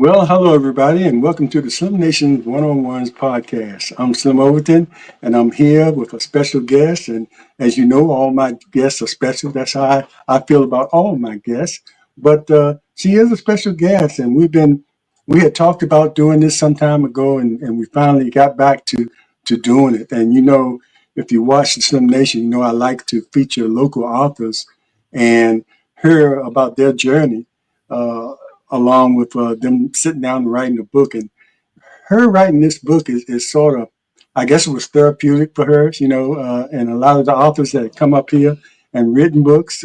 Well, hello everybody, and welcome to the Slim Nation One-on-Ones podcast. I'm Slim Overton, and I'm here with a special guest. And as you know, all my guests are special. That's how I feel about all my guests. But she is a special guest, and we had talked about doing this some time ago, and we finally got back to doing it. And if you watch the Slim Nation, I like to feature local authors and hear about their journey. Uh, Along with them sitting down and writing a book. And her writing this book is sort of, I guess it was therapeutic for her, and a lot of the authors that come up here and written books,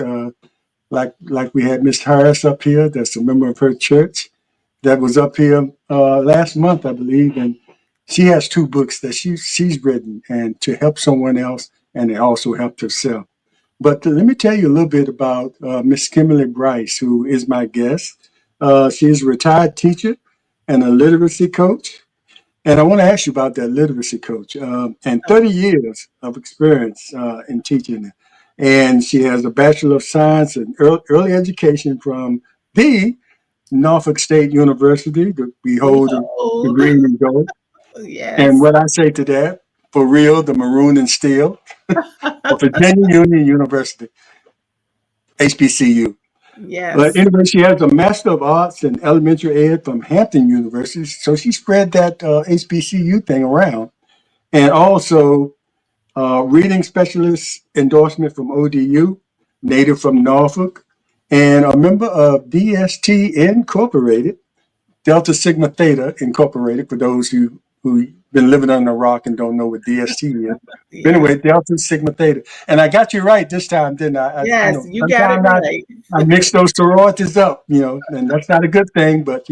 like we had Miss Harris up here, that's a member of her church, that was up here last month, I believe. And she has two books that she's written and to help someone else, and it also helped herself. But let me tell you a little bit about Miss Kimberly Bright, who is my guest. She's a retired teacher and a literacy coach. And I want to ask you about that literacy coach and 30 years of experience in teaching. And she has a Bachelor of Science in early education from the Norfolk State University. We hold the Behold. green and gold. And Yes. what I say to that, for real, the maroon and steel of Virginia Union University, HBCU. But Yes. anyway, she has a Master of Arts in Elementary Ed from Hampton University. So she spread that HBCU thing around. And also reading specialist endorsement from ODU, native from Norfolk, and a member of DST Incorporated, Delta Sigma Theta Incorporated, for those who been living under a rock and don't know what DST is. But Yes. anyway, Delta Sigma Theta. And I got you right this time, didn't I? Yes. You got it Sometimes right. I mix those sororities up, and that's not a good thing, but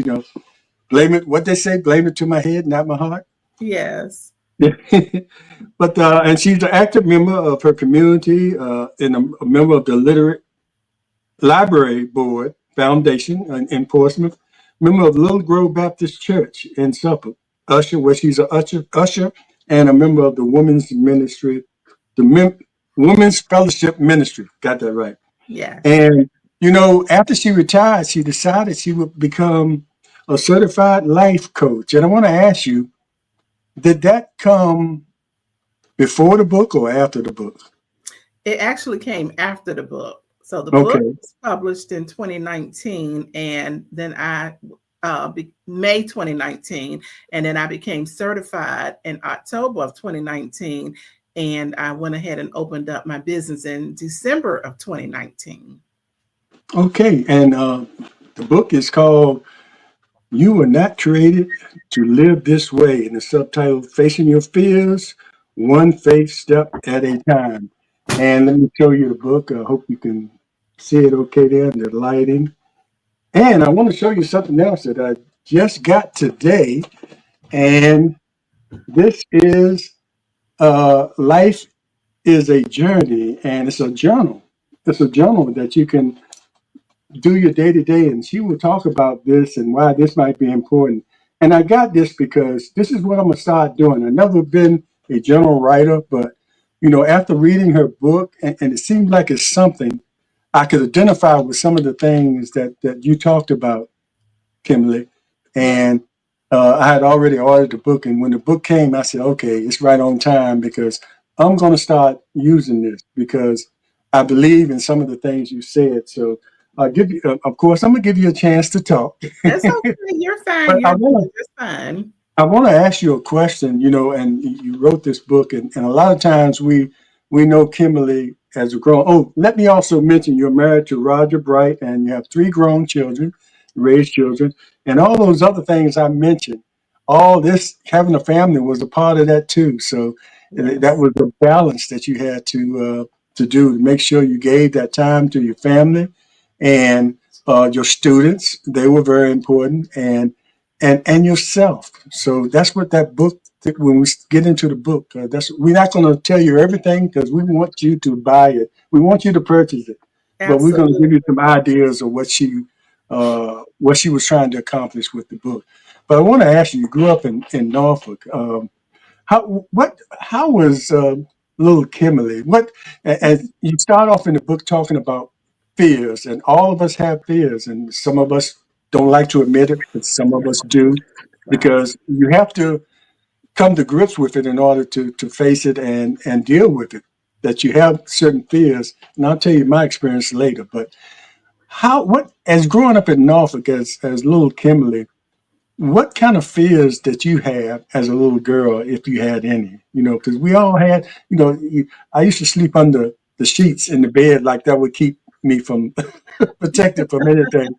blame it, what they say, blame it to my head, not my heart. Yes. But and she's an active member of her community and a member of the Literate Library Board Foundation in Portsmouth, member of Little Grove Baptist Church in Suffolk, usher, where she's an usher and a member of the Women's Ministry, the Women's Fellowship Ministry. Got that right. Yes. And after she retired, she decided she would become a certified life coach. And I want to ask you, did that come before the book or after the book? It actually came after the book. So the book Okay. was published in 2019, and then May 2019, and then I became certified in October of 2019, and I went ahead and opened up my business in December of 2019. Okay. And the book is called You Were Not Created to Live This Way, and the subtitle, Facing Your Fears, One Faith Step at a Time. And let me show you the book. I hope you can see it okay there in the lighting. And I want to show you something else that I just got today. And this is Life is a Journey, and it's a journal. It's a journal that you can do your day to day. And she will talk about this and why this might be important. And I got this because this is what I'm going to start doing. I've never been a journal writer, but after reading her book, and it seems like it's something I could identify with some of the things that you talked about, Kimberly. Yeah. And I had already ordered the book. And when the book came, I said, okay, it's right on time because I'm going to start using this because I believe in some of the things you said. So I'll give you, of course, I'm going to give you a chance to talk. That's okay. You're fine. But You're doing just fine. I want to ask you a question, and you wrote this book, and a lot of times we know Kimberly as a grown. Oh, let me also mention you're married to Roger Bright, and you have three grown children, raised children, and all those other things I mentioned. All this having a family was a part of that too. So that Yes. was a balance that you had to do to make sure you gave that time to your family and your students. They were very important, and yourself. So that's what that book. When we get into the book, that's we're not going to tell you everything because we want you to buy it. We want you to purchase it, but we're going to give Absolutely. you some ideas of what she was trying to accomplish with the book. But I want to ask you: you grew up in Norfolk. How was little Kimberly? As you start off in the book talking about fears, and all of us have fears, and some of us don't like to admit it, but some of us do, Right. because you have to come to grips with it in order to face it and deal with it. That you have certain fears, and I'll tell you my experience later. But what as growing up in Norfolk as little Kimberly, what kind of fears that you have as a little girl, if you had any? Because we all had. I used to sleep under the sheets in the bed, like that would keep me from protected from anything,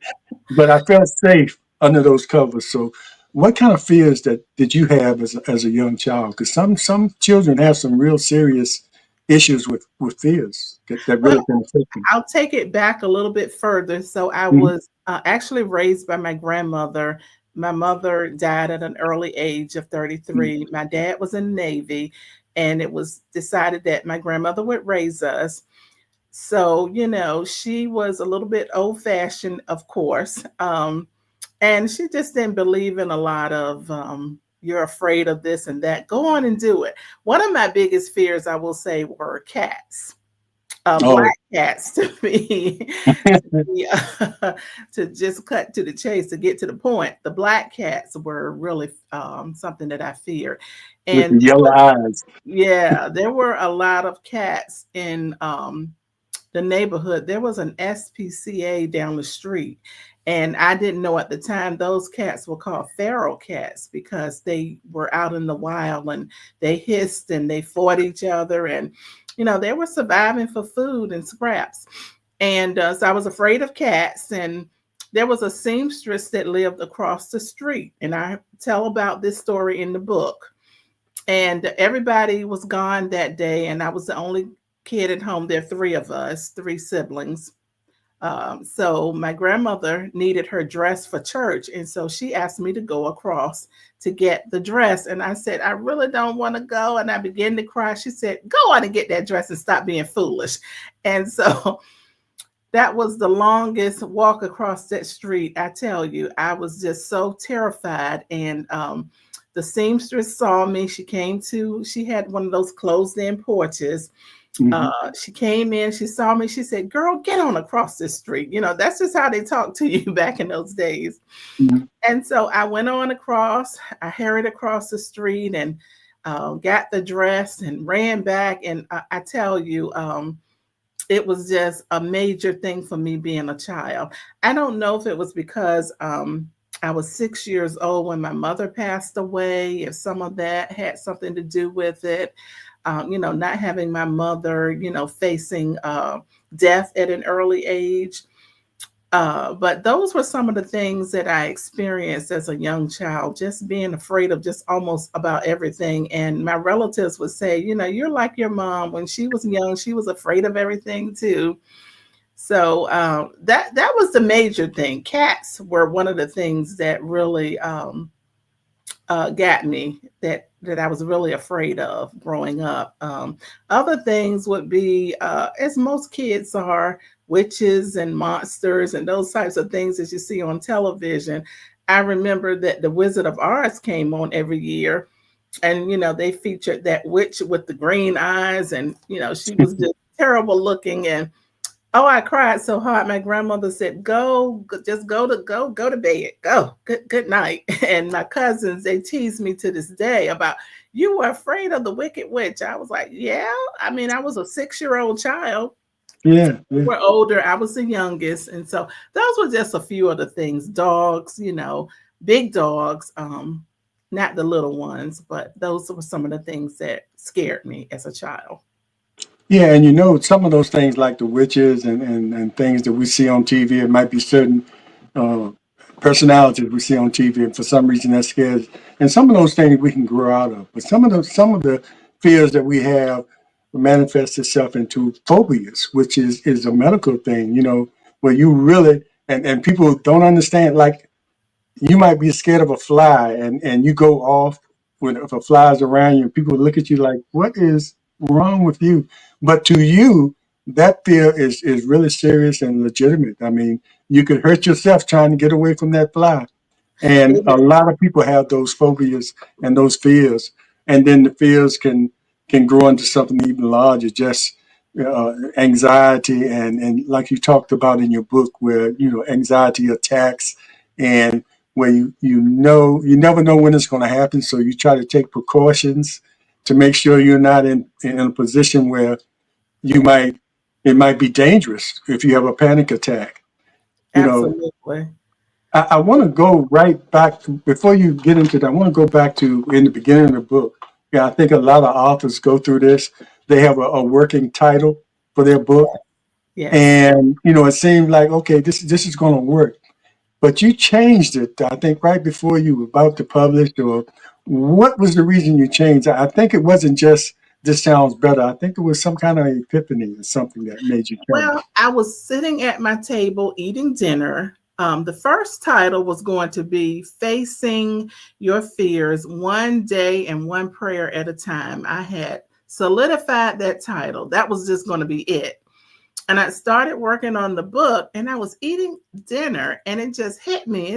but I felt safe under those covers. So, what kind of fears that did you have as a young child? Because some children have some real serious issues with fears that Well, really can affect them. I'll take it back a little bit further. So I Mhm. was actually raised by my grandmother. My mother died at an early age of 33. My dad was in the Navy, and it was decided that my grandmother would raise us. So, she was a little bit old fashioned, of course. And she just didn't believe in a lot of, you're afraid of this and that. Go on and do it. One of my biggest fears, I will say, were cats, Oh, black cats to me. To just cut to the chase, to get to the point, the black cats were really something that I feared. with And the yellow eyes. yeah, there were a lot of cats in the neighborhood. There was an SPCA down the street. And I didn't know at the time those cats were called feral cats because they were out in the wild and they hissed and they fought each other. And, they were surviving for food and scraps. And so I was afraid of cats. And there was a seamstress that lived across the street. And I tell about this story in the book. And everybody was gone that day. And I was the only kid at home. There are three of us, three siblings. So my grandmother needed her dress for church. And so she asked me to go across to get the dress. And I said, I really don't want to go. And I began to cry. She said, go on and get that dress and stop being foolish. And so that was the longest walk across that street. I tell you, I was just so terrified. And the seamstress saw me. She had one of those closed in porches. Hmm. She came in, she saw me, she said, girl, get on across this street. That's just how they talked to you back in those days. Hmm. And so I went on across, I hurried across the street and got the dress and ran back. And I tell you, it was just a major thing for me being a child. I don't know if it was because I was 6 years old when my mother passed away, if some of that had something to do with it. Not having my mother, facing death at an early age. But those were some of the things that I experienced as a young child, just being afraid of just almost about everything. And my relatives would say, you're like your mom. When she was young, she was afraid of everything too. So that was the major thing. Cats were one of the things that really got me, that I was really afraid of growing up. Other things would be, as most kids are, witches and monsters and those types of things that you see on television. I remember that the Wizard of Oz came on every year, and they featured that witch with the green eyes, and she was just terrible looking. And oh, I cried so hard. My grandmother said, just go to bed. Go. Good night." And my cousins, they tease me to this day about, you were afraid of the Wicked Witch. I was like, yeah. I mean, I was a 6-year-old child. Yeah, yeah. We're older. I was the youngest. And so those were just a few of the things. Dogs, big dogs, not the little ones, but those were some of the things that scared me as a child. Yeah, and some of those things like the witches and things that we see on TV, it might be certain uh, personalities we see on TV, and for some reason that scares. And some of those things we can grow out of, but some of the fears that we have manifest itself into phobias, which is a medical thing. Where you really and people don't understand. Like you might be scared of a fly and you go off when if a fly's around you and people look at you like, what is wrong with you? But to you, that fear is really serious and legitimate. I mean, you could hurt yourself trying to get away from that fly. And a lot of people have those phobias and those fears. And then the fears can grow into something even larger, just anxiety and like you talked about in your book, where anxiety attacks and where you never know when it's going to happen, so you try to take precautions to make sure you're not in a position where you might it might be dangerous if you have a panic attack. You know, Absolutely. I want to go right back before you get into that. I want to go back to in the beginning of the book. Yeah, I think a lot of authors go through this. They have a working title for their book, Yes. and it seemed like, okay, this is going to work. But you changed it, I think, right before you were about to publish, or what was the reason you changed it? I think it wasn't just this sounds better. I think it was some kind of epiphany or something that made you Well, change. I was sitting at my table eating dinner. The first title was going to be Facing Your Fears One Day and One Prayer at a Time. I had solidified that title. That was just going to be it. And I started working on the book and I was eating dinner and it just hit me.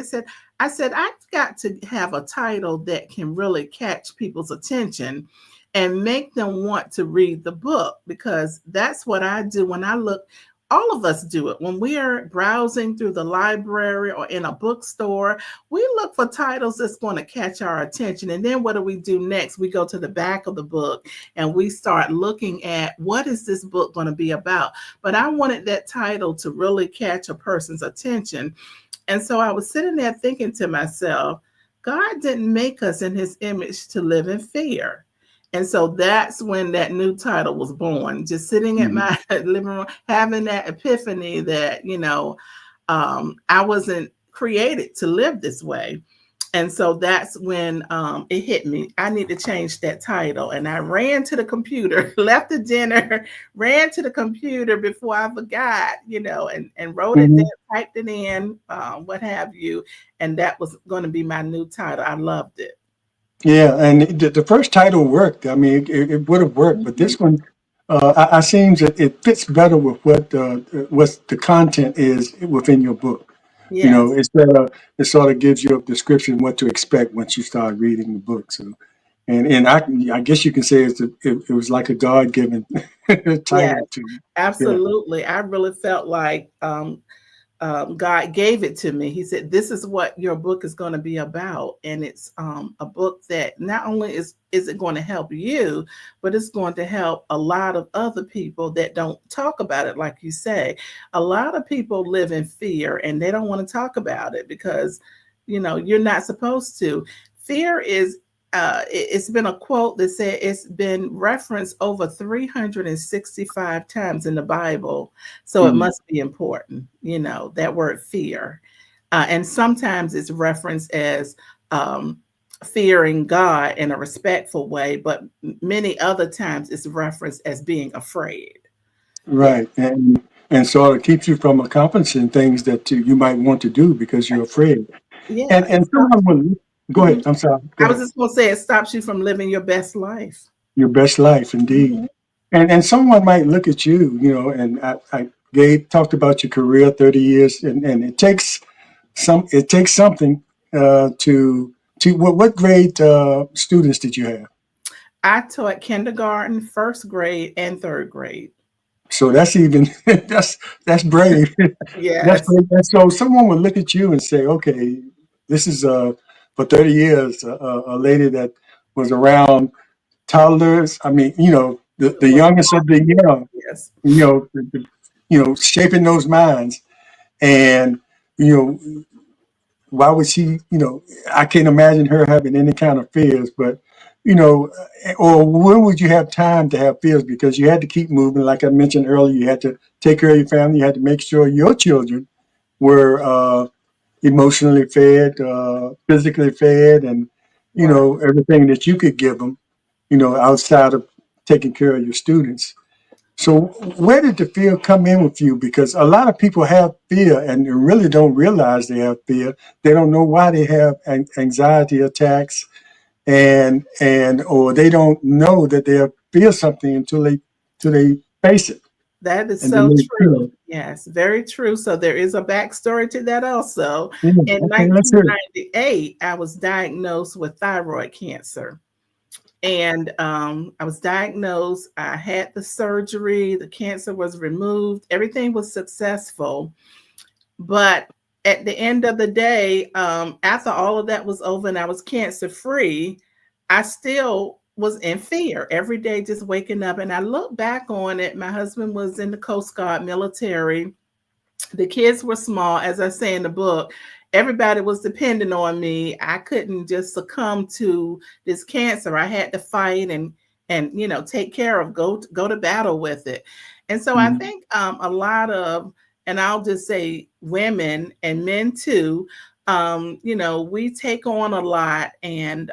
I said, I've got to have a title that can really catch people's attention and make them want to read the book, because that's what I do when I look. All of us do it when we are browsing through the library or in a bookstore. We look for titles that's going to catch our attention. And then what do we do next? We go to the back of the book and we start looking at what is this book going to be about. But I wanted that title to really catch a person's attention. And so I was sitting there thinking to myself, God didn't make us in his image to live in fear. And so that's when that new title was born, just sitting at Mhm. my living room, having that epiphany that, I wasn't created to live this way. And so that's when it hit me. I need to change that title. And I ran to the computer, left the dinner, ran to the computer before I forgot, and wrote it down, Mhm. typed it in, what have you. And that was going to be my new title. I loved it. Yeah, and the first title worked. I mean, it would have worked, but Mhm. this one, I seems that it fits better with what the content is within your book. Yes. It sort of gives you a description what to expect once you start reading the book. So, and I guess you can say it was like a God given Yes. title to you. Yeah. Absolutely. I really felt like God gave it to me. He said, "This is what your book is going to be about," and it's a book that not only is it going to help you, but it's going to help a lot of other people that don't talk about it. Like you say, a lot of people live in fear and they don't want to talk about it because you're not supposed to. Fear is. It's been a quote that said it's been referenced over 365 times in the Bible, so it Mhm. must be important, that word fear. And sometimes it's referenced as um, fearing God in a respectful way, but many other times it's referenced as being afraid. Yeah. Right, and so it keeps you from accomplishing things that you might want to do because you're afraid. Yeah. And someone will go ahead. Mhm. I'm sorry. Go I was ahead. just going to say it stops you from living your best life. Your best life, indeed. Mhm. And someone might look at you, and I Gabe talked about your career, 30 years, and it takes something to what grade students did you have? I taught kindergarten, first grade, and third grade. So that's even that's brave. That's Yes. brave. And so someone would look at you and say, okay, this is for 30 years a lady that was around toddlers. I mean, the Was youngest of the young, yes. you know, shaping those minds. And, you know, why would she, I can't imagine her having any kind of fears, but, or when would you have time to have fears? Because you had to keep moving. Like I mentioned earlier, you had to take care of your family. You had to make sure your children were emotionally fed, physically fed, and, Right. everything that you could give them, outside of taking care of your students. So where did the fear come in with you? Because a lot of people have fear and really don't realize they have fear. They don't know why they have anxiety attacks, and or they don't know that they feel something until they face it, That is and then so they feel true. it. Yes, very true. So there is a backstory to that also. Yeah, In okay, let's hear it. 1998, I was diagnosed with thyroid cancer. And I was diagnosed, I had the surgery, the cancer was removed, everything was successful. But at the end of the day, after all of that was over and I was cancer free, I still was in fear every day, just waking up. And I look back on it. My husband was in the Coast Guard military. The kids were small, as I say in the book. Everybody was depending on me. I couldn't just succumb to this cancer. I had to fight and take care of, go to battle with it. And so I Mhm. think a lot of, and I'll just say women and men too, we take on a lot, and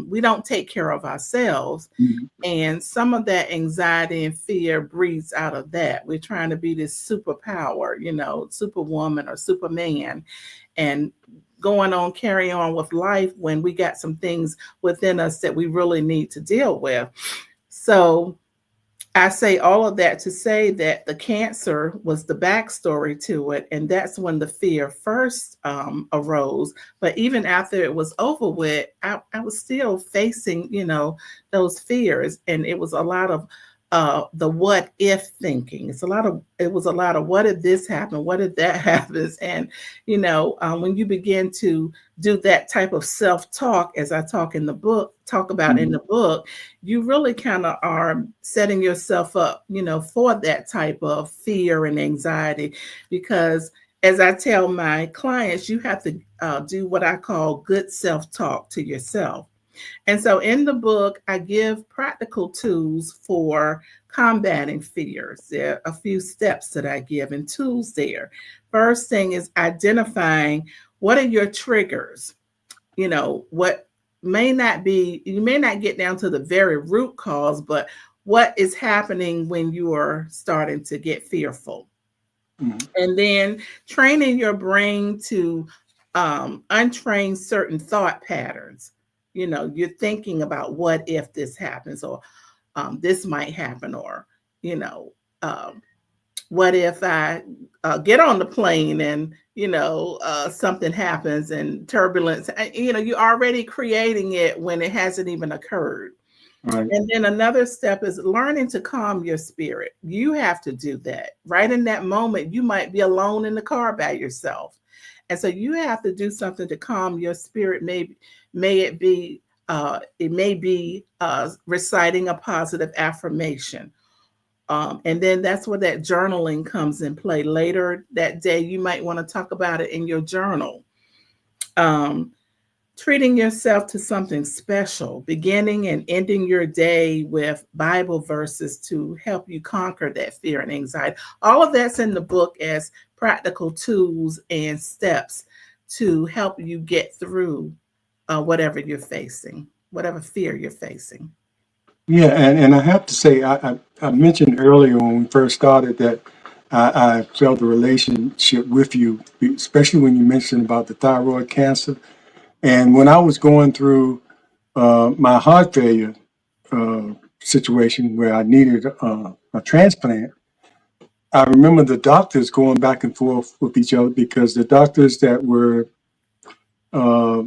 we don't take care of ourselves. Mhm. And some of that anxiety and fear breeds out of that. We're trying to be this superpower, superwoman or superman, and going on, carry on with life when we got some things within us that we really need to deal with. So I say all of that to say that the cancer was the backstory to it, and that's when the fear first arose. But even after it was over with, I was still facing, those fears, and it was a lot of the what if thinking. It was a lot of what if this happened, what if that happens, and when you begin to do that type of self talk, as I talk about in Mhm. the book, you really kind of are setting yourself up, for that type of fear and anxiety. Because as I tell my clients, you have to do what I call good self talk to yourself. And so in the book, I give practical tools for combating fears. There are a few steps that I give and tools there. First thing is identifying what are your triggers. What may not be, you may not get down to the very root cause, but what is happening when you are starting to get fearful. Mhm. And then training your brain to untrain certain thought patterns. You're thinking about what if this happens, or this might happen, or you know um, what if I get on the plane and something happens and turbulence. You're already creating it when it hasn't even occurred. Right. And then another step is learning to calm your spirit. You have to do that. Right in that moment, you might be alone in the car by yourself. And so you have to do something to calm your spirit. Maybe it may be reciting a positive affirmation. And then that's where that journaling comes in play. Later that day, you might want to talk about it in your journal. Um, Treating yourself to something special, beginning and ending your day with Bible verses to help you conquer that fear and anxiety. All of that's in the book as practical tools and steps to help you get through whatever you're facing, whatever fear you're facing. Yeah, and I have to say, I mentioned earlier when we first started that I felt a relationship with you, especially when you mentioned about the thyroid cancer. And when I was going through my heart failure situation where I needed a transplant, I remember the doctors going back and forth with each other because the doctors that were uh,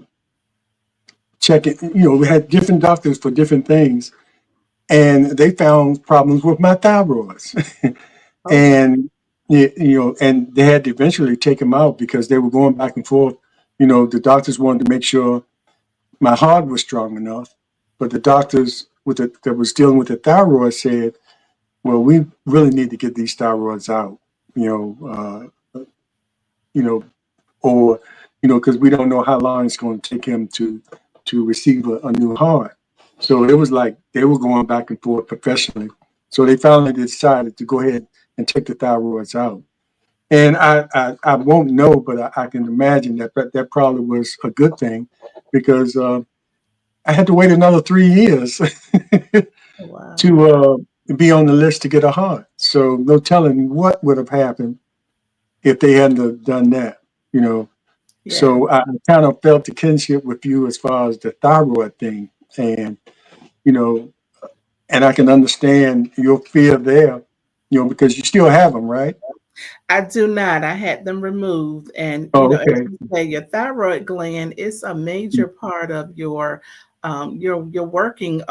checking, we had different doctors for different things, and they found problems with my thyroids. Okay. And and they had to eventually take him out because they were going back and forth. The doctors wanted to make sure my heart was strong enough, but the doctors that was dealing with the thyroid said, "Well, we really need to get these thyroids out." You know, you know, or because we don't know how long it's going to take him to receive a new heart. So it was like they were going back and forth professionally. So they finally decided to go ahead and take the thyroids out. And I won't know, but I can imagine that probably was a good thing because I had to wait another 3 years Wow. to be on the list to get a heart. So no telling what would have happened if they hadn't have done that. You know, Yeah. so I kind of felt the kinship with you as far as the thyroid thing, and you know, and I can understand your fear there. Because you still have them, right? I do not. I had them removed. And, Oh, as okay. you say, your thyroid gland is a major part of your working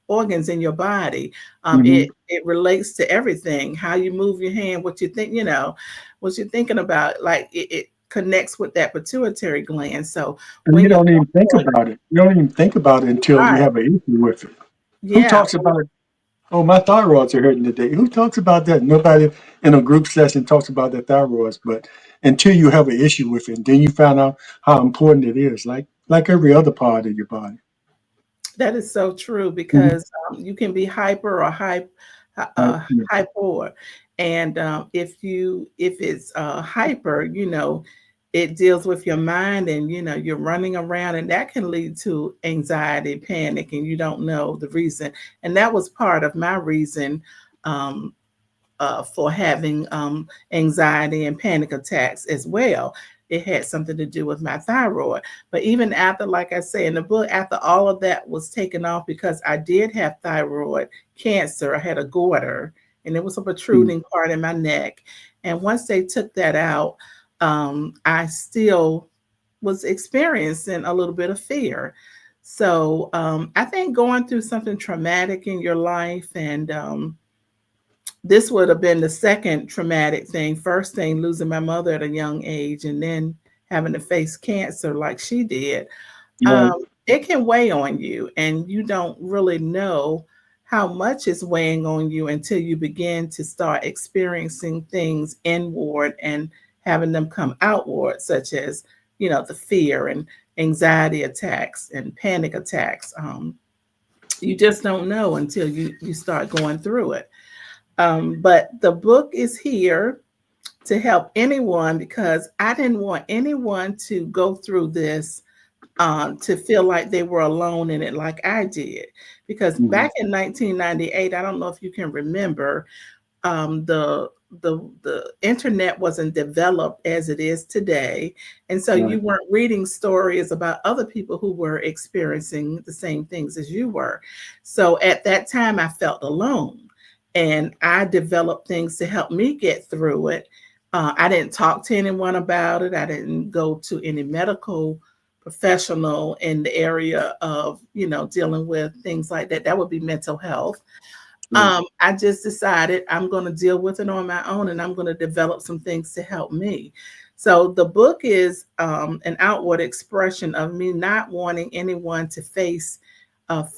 organs in your body. Mm-hmm. It relates to everything, how you move your hand, what you think, what you're thinking about. Like it connects with that pituitary gland. So And when you you're don't even think thyroid, about it. You don't even think about it until you right, have an issue with it. Who yeah, talks about, oh, my thyroids are hurting today? Who talks about that? Nobody in a group session talks about their thyroids, but until you have an issue with it, then you find out how important it is, like every other part of your body. that is so true Mhm. because you can be hyper or Right. Yeah. hyper, and if it's hyper, it deals with your mind, and you're running around, and that can lead to anxiety, panic, and you don't know the reason. And that was part of my reason. Um, for having anxiety and panic attacks as well. It had something to do with my thyroid. But even after, like I say in the book, after all of that was taken off, because I did have thyroid cancer, I had a goiter, and it was a Mm. protruding part in my neck. And once they took that out, I still was experiencing a little bit of fear. So I think going through something traumatic in your life, and this would have been the second traumatic thing. First thing, losing my mother at a young age, and then having to face cancer like she did. Right. It can weigh on you, and you don't really know how much is weighing on you until you begin to start experiencing things inward and having them come outward, such as, the fear and anxiety attacks and panic attacks. You just don't know until you start going through it. But the book is here to help anyone, because I didn't want anyone to go through this to feel like they were alone in it like I did. Because Mhm. back in 1998, I don't know if you can remember, the internet wasn't developed as it is today, and so Right. you weren't reading stories about other people who were experiencing the same things as you were. So at that time, I felt alone, and I developed things to help me get through it. I didn't talk to anyone about it. I didn't go to any medical professional in the area of dealing with things like that. That would be mental health. Right. I just decided I'm going to deal with it on my own, and I'm going to develop some things to help me. So the book is an outward expression of me not wanting anyone to face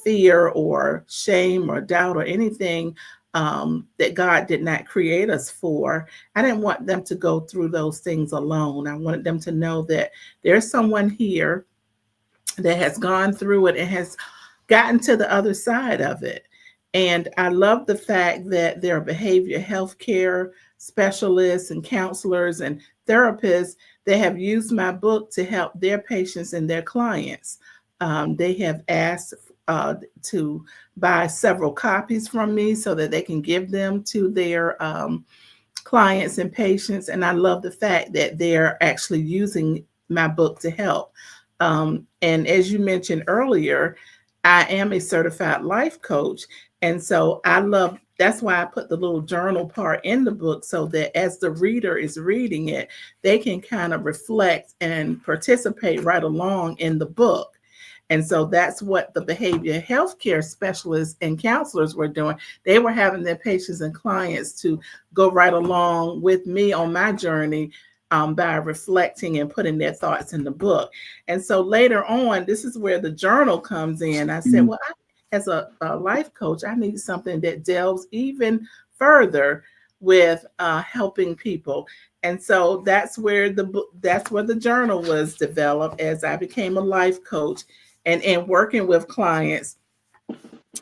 fear or shame or doubt or anything that God did not create us for. I didn't want them to go through those things alone. I wanted them to know that there's someone here that has gone through it and has gotten to the other side of it. And I love the fact that there are behavior health care specialists and counselors and therapists that have used my book to help their patients and their clients. They have asked to buy several copies from me so that they can give them to their clients and patients. And I love the fact that they're actually using my book to help. And as you mentioned earlier, I am a certified life coach. And so I love that's why I put the little journal part in the book, so that as the reader is reading it, they can kind of reflect and participate right along in the book. And so that's what the behavior healthcare specialists and counselors were doing. They were having their patients and clients to go right along with me on my journey by reflecting and putting their thoughts in the book. And so later on, this is where the journal comes in. I said, Mhm. well, as a life coach, I need something that delves even further with helping people. And so that's where the journal was developed as I became a life coach. And in working with clients,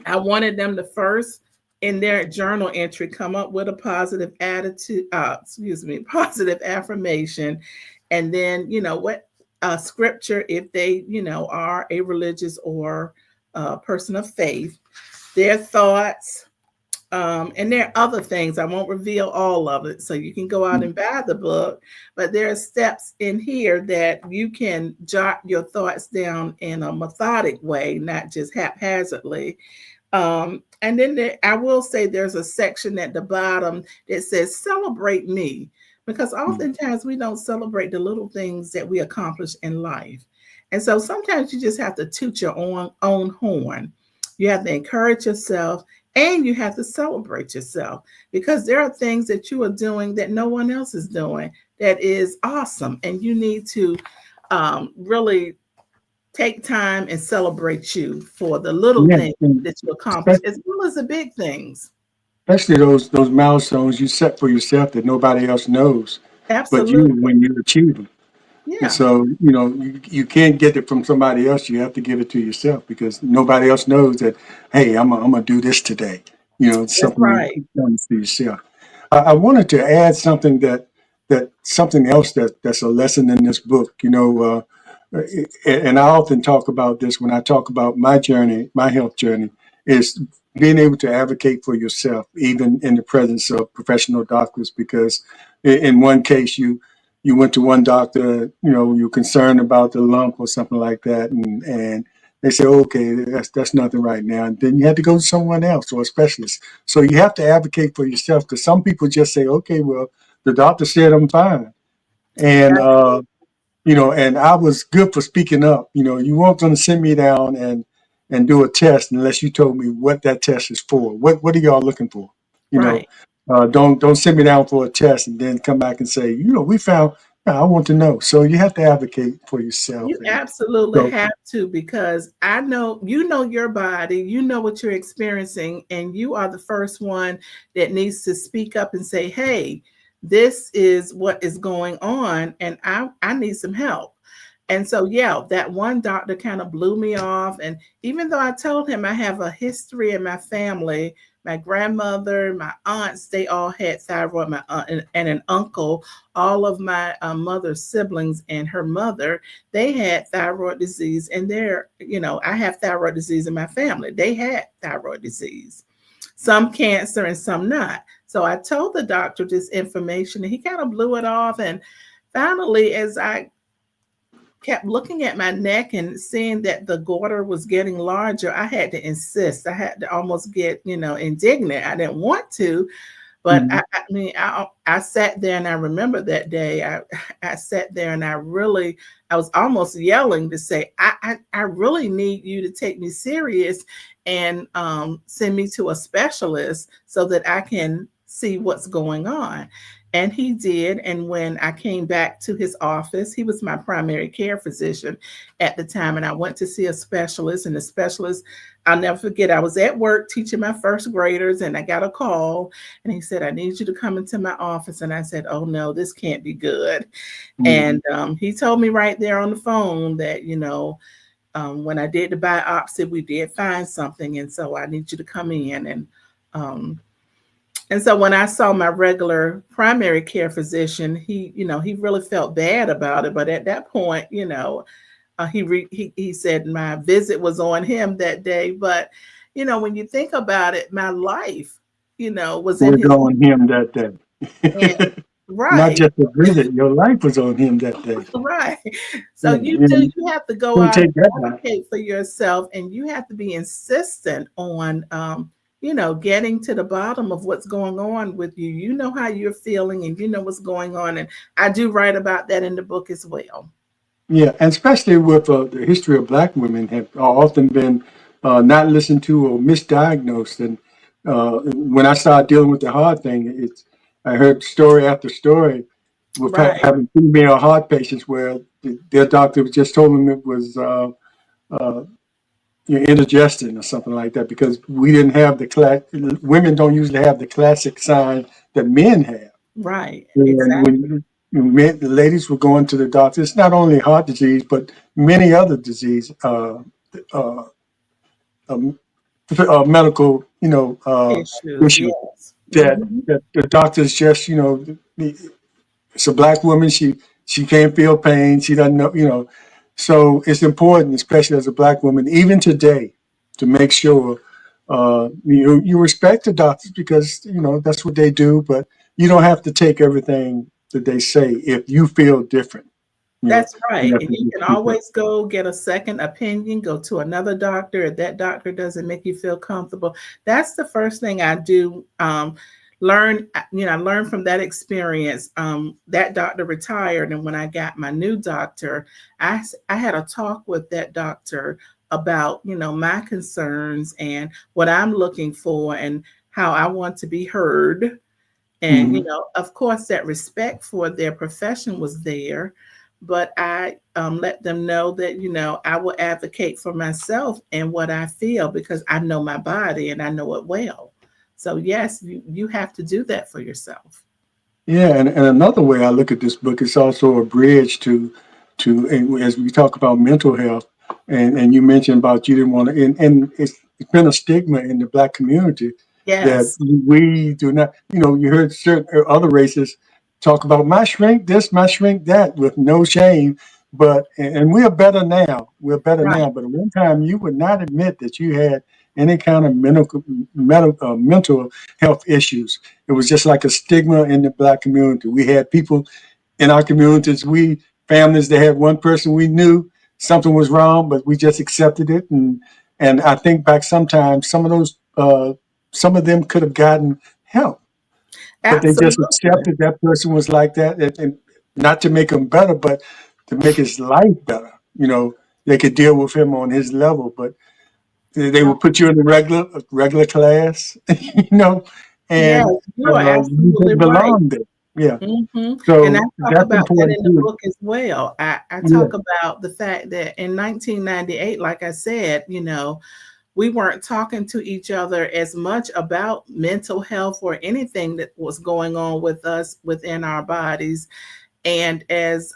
I wanted them to first, in their journal entry, come up with a positive attitude, positive affirmation. And then, what scripture, if they, are a religious or person of faith, their thoughts, and there are other things. I won't reveal all of it. So you can go out and buy the book, but there are steps in here that you can jot your thoughts down in a methodic way, not just haphazardly. And then I will say there's a section at the bottom that says celebrate me, because Mhm. oftentimes we don't celebrate the little things that we accomplish in life. And so sometimes you just have to toot your own horn. You have to encourage yourself, and you have to celebrate yourself, because there are things that you are doing that no one else is doing that is awesome. And you need to really take time and celebrate you for the little Yeah, things and that you accomplish, especially as well as the big things. especially those milestones you set for yourself that nobody else knows, but you Absolutely. when you achieve them. And Yeah, so, you can't get it from somebody else. You have to give it to yourself because nobody else knows that, hey, I'm going to do this today. It's that's something right. you've done for yourself. I wanted to add something that something else that's a lesson in this book, and I often talk about this when I talk about my journey, my health journey, is being able to advocate for yourself, even in the presence of professional doctors, because in one case you went to one doctor, you're concerned about the lump or something like that, and they say, okay, that's nothing right now, and then you had to go to someone else or a specialist. So you have to advocate for yourself because some people just say, okay, well, the doctor said I'm fine, and and I was good for speaking up. You weren't going to send me down and do a test unless you told me what that test is for. What are y'all looking for? You know, Right. don't send me down for a test and then come back and say, we found. No, I want to know. So you have to advocate for yourself, You and absolutely so have to, because I know you know your body, you know what you're experiencing, and you are the first one that needs to speak up and say, "Hey, this is what is going on, and I need some help." And so, yeah, that one doctor kind of blew me off. And even though I told him I have a history in my family, my grandmother, my aunts, they all had thyroid, my aunt and an uncle, all of my mother's siblings and her mother, they had thyroid disease. And I have thyroid disease in my family. They had thyroid disease, some cancer and some not. So I told the doctor this information and he kind of blew it off. And finally, as I kept looking at my neck and seeing that the goiter was getting larger, I had to insist. I had to almost get, indignant. I didn't want to, but mhm. I sat there and I remember that day. I sat there and I was almost yelling to say, I really need you to take me serious and send me to a specialist so that I can see what's going on. And he did. And when I came back to his office, he was my primary care physician at the time. And I went to see a specialist, and the specialist, I'll never forget, I was at work teaching my first graders, and I got a call, and he said, I need you to come into my office. And I said, oh no, this can't be good. Mhm. And he told me right there on the phone that, when I did the biopsy, we did find something. And so I need you to come in. Um, and so when I saw my regular primary care physician, he really felt bad about it. But at that point, he said my visit was on him that day. But when you think about it, my life, was in Was his on him that day. hand. Not Right. just a visit, your life was on him that day. Right. So Yeah, you have to go couldn't out and take that back. advocate for yourself, and you have to be insistent on getting to the bottom of what's going on with you. You know how you're feeling and you know what's going on. And I do write about that in the book as well. Yeah, and especially with the history of Black women have often been not listened to or misdiagnosed. And when I started dealing with the heart thing, I heard story after story with Right. having female heart patients where their doctor just told them it was uh, indigestion or something like that because we didn't have women don't usually have the classic sign that men have. Right. And Exactly. the ladies were going to the doctor, it's not only heart disease, but many other disease, uh, um, medical, Issues. issues Yes. that, Mhm. that the doctors just, it's a Black woman. She can't feel pain. She doesn't know. So it's important, especially as a Black woman, even today, to make sure you respect the doctors because that's what they do. But you don't have to take everything that they say if you feel different. That's You right. have And to you just can speak up. always go get a second opinion, go to another doctor. If that doctor doesn't make you feel comfortable, that's the first thing I do. I learned from that experience. That doctor retired. And when I got my new doctor, I had a talk with that doctor about, my concerns and what I'm looking for and how I want to be heard. And, Hmm. of course, that respect for their profession was there, but I let them know that, I will advocate for myself and what I feel because I know my body and I know it well. So, yes, you have to do that for yourself. Yeah, and another way I look at this book is also a bridge to and as we talk about mental health, and you mentioned about you didn't want to, and it's been a stigma in the Black community that Yes, we do not. You heard certain other races talk about my shrink this, my shrink that, with no shame. But and we are better now. We're better right. now. But at one time, you would not admit that you had any kind of mental health issues. It was just like a stigma in the Black community. We had people in our communities, we families that had one person we knew something was wrong, but we just accepted it. And I think back sometimes some of them could have gotten help, but they just Absolutely. accepted that person was like that, and not to make him better, but to make his life better. They could deal with him on his level, but they Right. would put you in the regular class, Yes, and you are you absolutely didn't right. belong there. Yeah, And I so talk that's about that important in the too. book as well. I Yeah. talk about the fact that in 1998, like I said, we weren't talking to each other as much about mental health or anything that was going on with us within our bodies. And as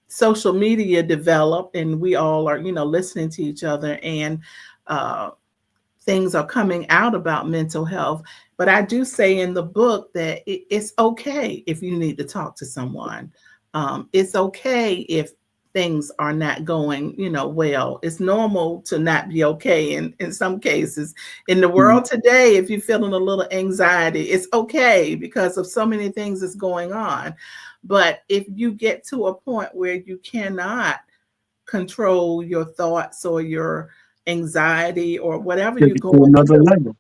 social media developed and we all are, listening to each other and uh, things are coming out about mental health. But I do say in the book that it's okay if you need to talk to someone. It's okay if things are not going, well. It's normal to not be okay in some cases. In the Mhm. world today, if you're feeling a little anxiety, it's okay because of so many things that's going on. But if you get to a point where you cannot control your thoughts or your anxiety or whatever Take you're it to going another through, level.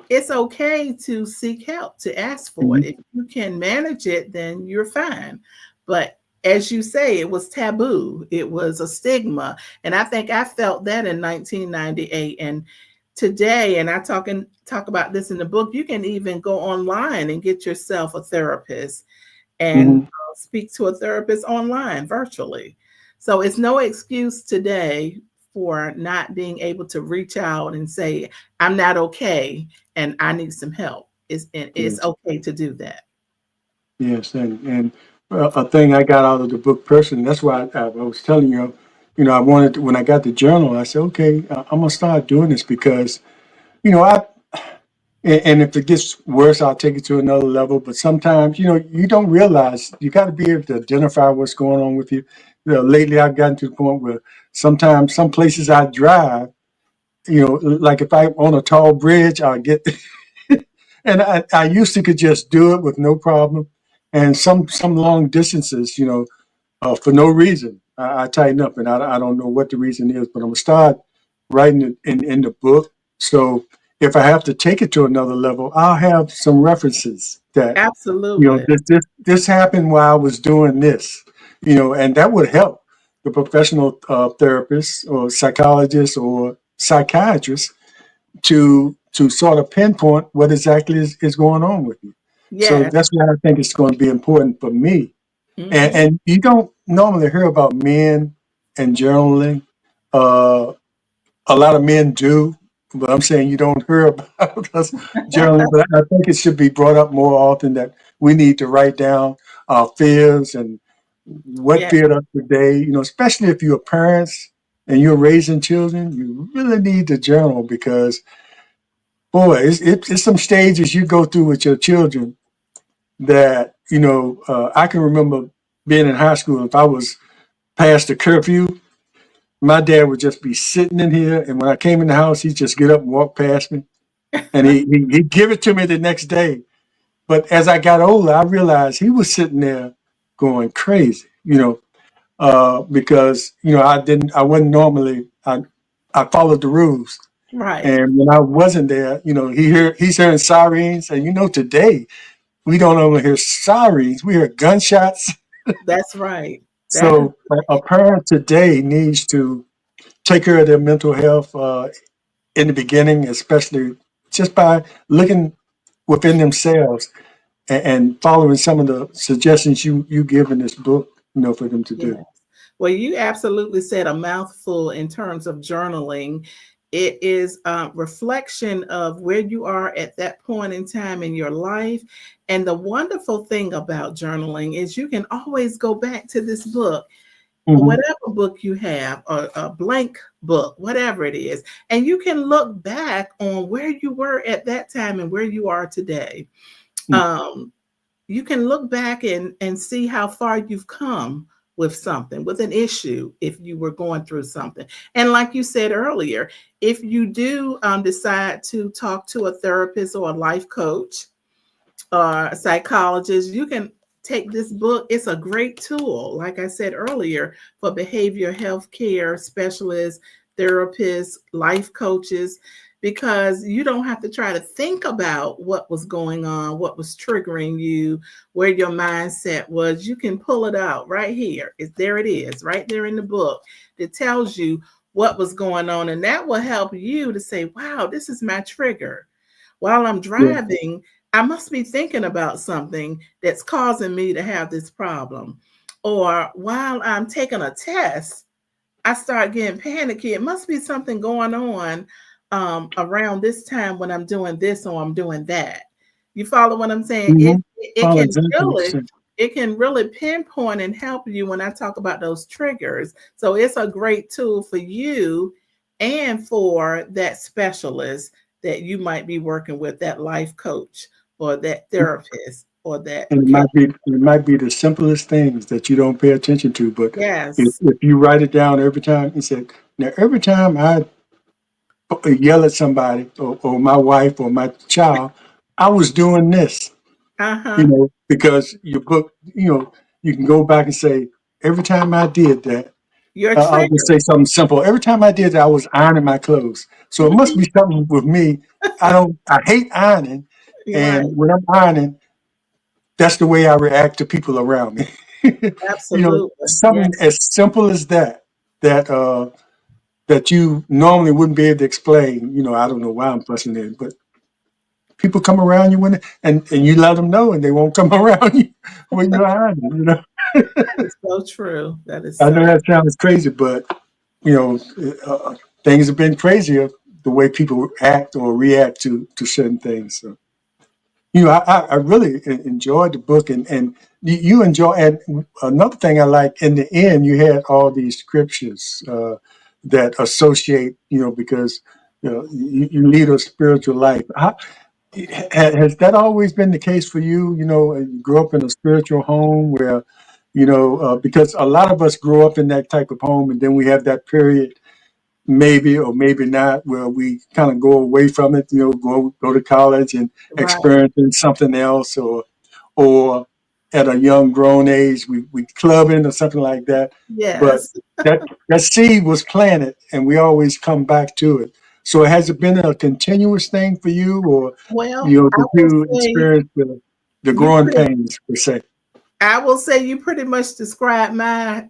it's okay to seek help, to ask for it. Mhm. If you can manage it, then you're fine. But as you say, it was taboo, it was a stigma. And I think I felt that in 1998. And today, and I talk about this in the book, you can even go online and get yourself a therapist and Mhm. speak to a therapist online virtually. So it's no excuse today for not being able to reach out and say, I'm not okay and I need some help. It's Yes, okay to do that. yes, and a thing I got out of the book personally. That's why I was telling you. I wanted when I got the journal. I said, okay, I'm gonna start doing this because I and if it gets worse, I'll take it to another level. But sometimes, you don't realize you got to be able to identify what's going on with you. Lately, I've gotten to the point where sometimes some places I drive, like if I'm on a tall bridge, I get, and I used to could just do it with no problem. And some long distances, for no reason, I tighten up, and I don't know what the reason is, but I'm gonna start writing it in the book. So if I have to take it to another level, I'll have some references that Absolutely. this happened while I was doing this, and that would help the professional therapist or psychologist or psychiatrist to sort of pinpoint what exactly is going on with you. So Yes. that's why I think it's going to be important for me. And, Hmm. and you don't normally hear about men and journaling. Uh, a lot of men do, but I'm saying you don't hear about us journaling. But I think it should be brought up more often that we need to write down our fears and what Yeah. feared us today. Especially if you're parents and you're raising children, you really need to journal because boy, it's some stages you go through with your children that I can remember being in high school. If I was past the curfew, my dad would just be sitting in here, and when I came in the house, he'd just get up and walk past me, and he'd give it to me the next day. But as I got older, I realized he was sitting there going crazy, because I wasn't normally I followed the rules. Right. And when I wasn't there, he's hearing sirens. And today we don't only hear sirens, we hear gunshots. That's right. That is So a parent today needs to take care of their mental health in the beginning, especially just by looking within themselves. and following some of the suggestions you give in this book, for them to do. Yes. Well, you absolutely said a mouthful in terms of journaling. It is a reflection of where you are at that point in time in your life. And the wonderful thing about journaling is you can always go back to this book, Hmm. whatever book you have, or a blank book, whatever it is, and you can look back on where you were at that time and where you are today. Um, you can look back and see how far you've come with something, with an issue, if you were going through something. And like you said earlier, if you do decide to talk to a therapist or a life coach or a psychologist, you can take this book. It's a great tool, like I said earlier, for behavioral health care specialists, therapists, life coaches, because you don't have to try to think about what was going on, what was triggering you, where your mindset was. You can pull it out right here. There it is, right there in the book that tells you what was going on. And that will help you to say, wow, this is my trigger. While I'm Yeah. driving, I must be thinking about something that's causing me to have this problem. Or while I'm taking a test, I start getting panicky. It must be something going on around this time when I'm doing this or I'm doing that. You follow what I'm saying? Hmm. It Follow can exactly what you really said. pinpoint and help you when I talk about those triggers. So it's a great tool for you and for that specialist that you might be working with, that life coach or that therapist or that And counselor. it might be the simplest things that you don't pay attention to, but Yes. if you write it down every time, he said, now every time I yell at somebody or my wife or my child, I was doing this, Uh-huh. because your book, you can go back and say, every time I did that, Your I'll just trigger. say something simple. Every time I did that, I was ironing my clothes. So it must be something with me. I hate ironing. You're right. And when I'm ironing, that's the way I react to people around me. Absolutely. Yeah. Something as simple as that, that you normally wouldn't be able to explain. I don't know why I'm fussing it, but people come around you and you let them know, and they won't come around you when you're ironing. That is so true. That is I know so that sounds crazy, but you know, things have been crazier the way people act or react to certain things. So, I really enjoyed the book, and you enjoy. And another thing I like, in the end, you had all these scriptures that associate, because you lead a spiritual life. Has that always been the case for you? You grew up in a spiritual home where, because a lot of us grow up in that type of home, and then we have that period, maybe or maybe not, where we kind of go away from it, go to college and right. experience something else, or at a young grown age we clubbing or something like that. But Yes. that seed was planted, and we always come back to it. So has it been a continuous thing for you, or Well, I did will you say experience the you growing pretty pains per se? I will say you pretty much described my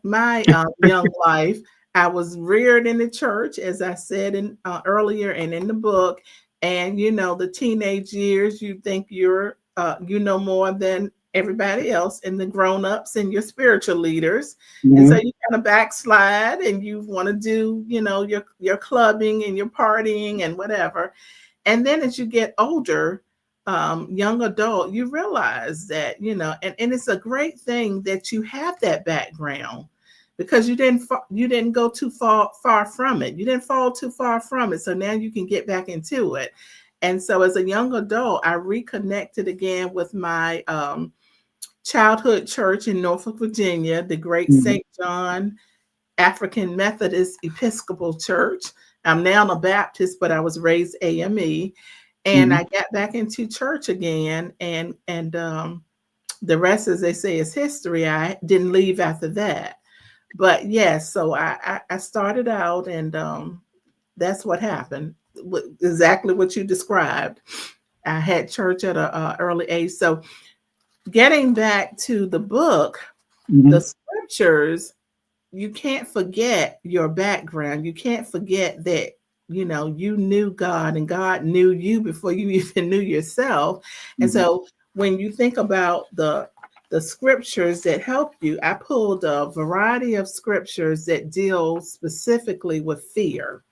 young life. I was reared in the church, as I said in earlier and in the book. And the teenage years, you think you know more than everybody else, and the grown-ups and your spiritual leaders. And so Hmm. you kind of backslide, and you want to do your clubbing and your partying and whatever. And then as you get older, young adult, you realize that, and it's a great thing that you have that background, because you didn't go too far from it. You didn't fall too far from it. So now you can get back into it. And so as a young adult, I reconnected again with my childhood church in Norfolk, Virginia, the great Hmm. St. John African Methodist Episcopal Church. I'm now a Baptist, but I was raised AME, and Hmm. I got back into church again, and the rest, as they say, is history. I didn't leave after that, but yes, so I started out, and that's what happened. Exactly what you described. I had church at a early age. So getting back to the book, Hmm. the scriptures, you can't forget your background. You can't forget that you knew God and God knew you before you even knew yourself. And Hmm. so when you think about the scriptures that help you, I pulled a variety of scriptures that deal specifically with fear.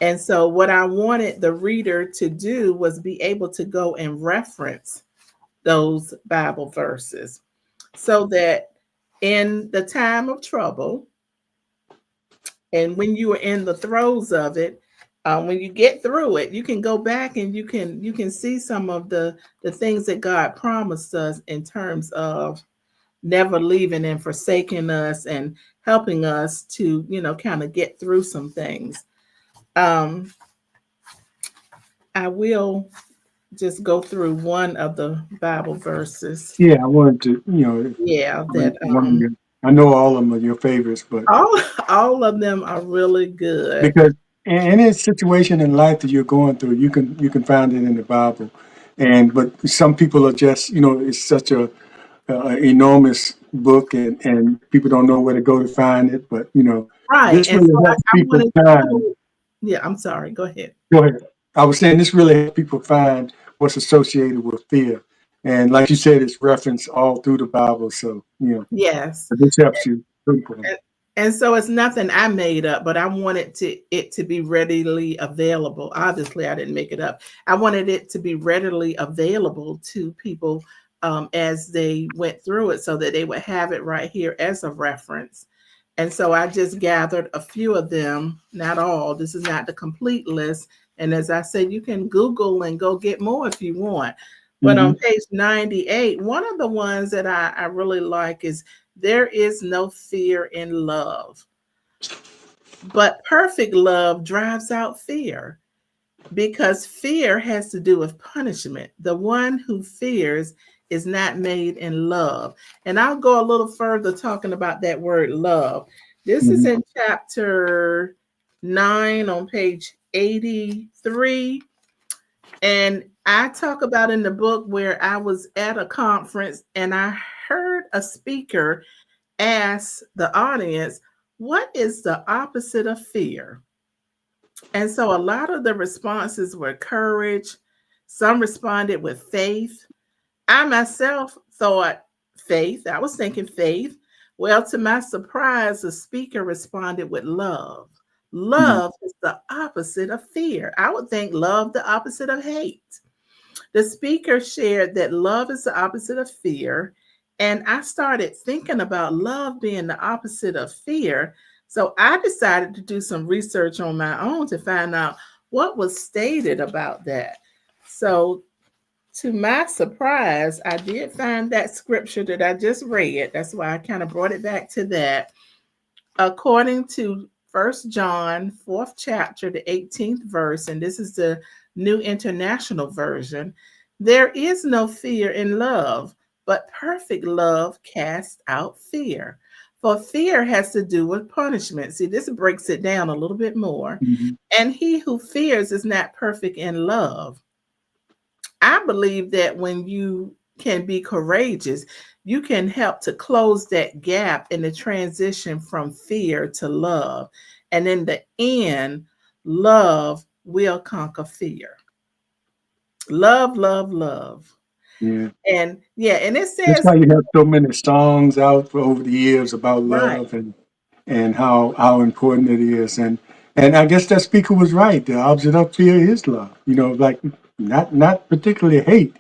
And so what I wanted the reader to do was be able to go and reference those Bible verses so that in the time of trouble and when you are in the throes of it, when you get through it, you can go back and you can see some of the things that God promised us in terms of never leaving and forsaking us and helping us to, kind of get through some things. Um, I will just go through one of the Bible verses. Yeah, I wanted to, Yeah, one that one of your, I know all of them are your favorites, but all of them are really good. because in any situation in life that you're going through, you can find it in the Bible, and but some people are just, it's such a enormous book, and people don't know where to go to find it. But Right. this And really so helps I people wanted to find. pull, yeah, I'm sorry, go ahead. Go ahead. I was saying this really helps people find what's associated with fear, and like you said, it's referenced all through the Bible. So Yes. this helps you. People. And, and so it's nothing I made up, but I wanted it to be readily available. Obviously, I didn't make it up. I wanted it to be readily available to people as they went through it so that they would have it right here as a reference. And so I just gathered a few of them, not all. This is not the complete list. And as I said, you can Google and go get more if you want. But on Hmm. page 98, one of the ones that I really like is there is no fear in love, but perfect love drives out fear because fear has to do with punishment. The one who fears is not made in love. And I'll go a little further talking about that word love. This is Hmm. in chapter 9 on page 83. And I talk about in the book where I was at a conference and I heard a speaker ask the audience, what is the opposite of fear? And so a lot of the responses were courage. Some responded with faith. I myself thought faith. I was thinking faith. Well, to my surprise, the speaker responded with love. Hmm. Love is the opposite of fear. I would think love the opposite of hate. The speaker shared that love is the opposite of fear. And I started thinking about love being the opposite of fear. So I decided to do some research on my own to find out what was stated about that. So, to my surprise, I did find that scripture that I just read. That's why I kind of brought it back to that. According to First John, fourth chapter, the 18th verse, and this is the New International Version, there is no fear in love, but perfect love casts out fear. For fear has to do with punishment. See, this breaks it down a little bit more. Hmm. And he who fears is not perfect in love. I believe that when you can be courageous, you can help to close that gap in the transition from fear to love. And in the end, love will conquer fear. Love, love, love. Yeah. And yeah, and it That's says, why you have so many songs out for over the years about right, love and how important it is. And I guess that speaker was right. The opposite of fear is love. Like not particularly hate,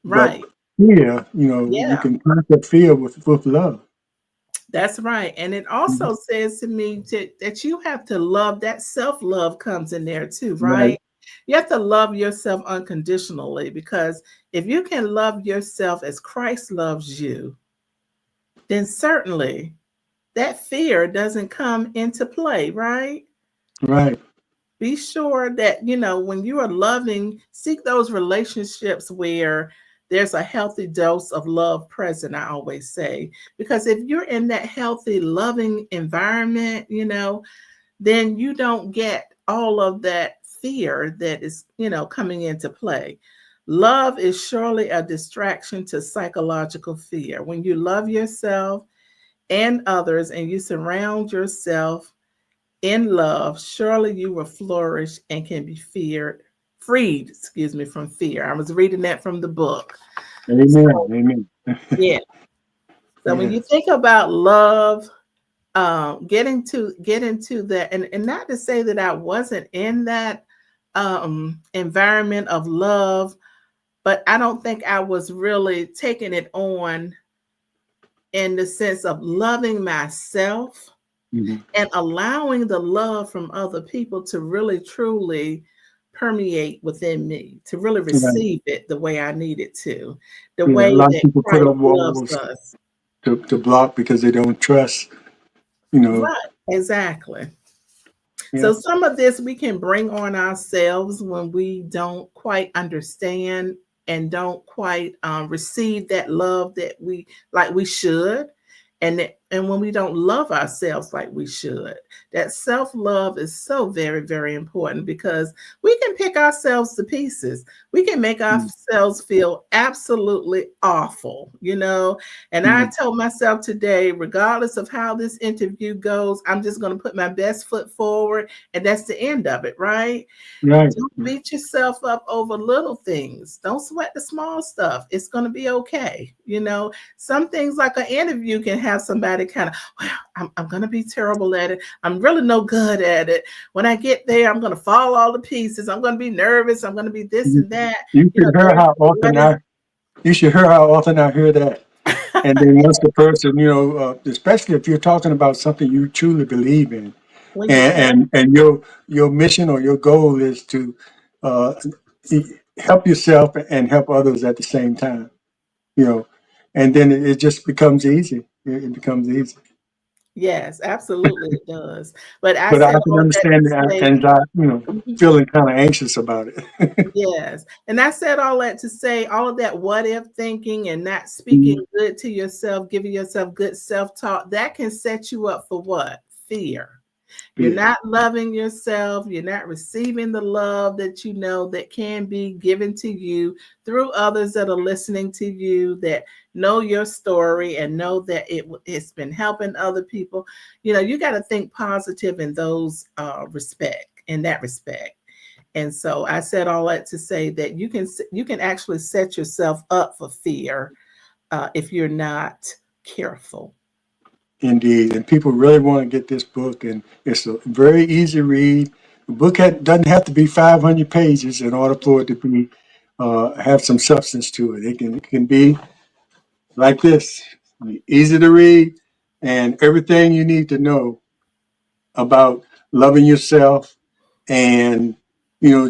but right. fear. You Yeah. can conquer fear with love. That's right. And it Mhm. also says to me that you have to love, that self love comes in there too, Right. right? You have to love yourself unconditionally because if you can love yourself as Christ loves you, then certainly that fear doesn't come into play, right? Right. Be sure that, when you are loving, seek those relationships where there's a healthy dose of love present, I always say. Because if you're in that healthy, loving environment, then you don't get all of that fear that is, coming into play. Love is surely a distraction to psychological fear. When you love yourself and others and you surround yourself in love, surely you will flourish and can be freed, from fear. I was reading that from the book. Amen. So Amen. yeah. So when you Yes. think about love, get into that, and not to say that I wasn't in that environment of love, but I don't think I was really taking it on in the sense of loving myself Mhm. and allowing the love from other people to really truly permeate within me, to really Right. receive it the way I need it to, the Yeah. A way lot of that people put Christ up loves walls us. to block because they don't trust, you know. Right, exactly. Yeah. So some of this we can bring on ourselves when we don't quite understand and don't quite receive that love that we like we should, and when we don't love ourselves like we should. That self love is so very very important because we can pick ourselves to pieces. We can make Mm. ourselves feel absolutely awful, you know. And I Mm. told myself today, regardless of how this interview goes, I'm just going to put my best foot forward, and that's the end of it, right? Right. Don't beat yourself up over little things. Don't sweat the small stuff. It's going to be okay. You know, some things like an interview can have somebody kind of, well, I'm going to be terrible at it. I'm really no good at it. When I get there, I'm going to fall all to pieces. I'm going to be nervous. I'm going to be this You, and that. you You know, should hear how often what is, you should hear how often I hear that. And then once the person, especially if you're talking about something you truly believe in, when you can, and your mission or your goal is to uh, help yourself and help others at the same time, you know, and then it just becomes easy. It becomes easy. yes, absolutely it does. But I But I said can all that understand to the say, anxiety, mhm, feeling kind of anxious about it. yes. And I said all that to say all of that what if thinking and not speaking Mhm. good to yourself, giving yourself good self talk, that can set you up for what? Fear. You're Yeah, not loving yourself. You're not receiving the love that you know that can be given to you through others that are listening to you, that know your story and know that it's been helping other people. You know, you got to think positive in those in that respect. And so I said all that to say that you can actually set yourself up for fear if you're not careful. indeed. And people really want to get this book, and it's a very easy read. The book doesn't have to be 500 pages in order for it to be have some substance to it. It can be like this, easy to read, and everything you need to know about loving yourself and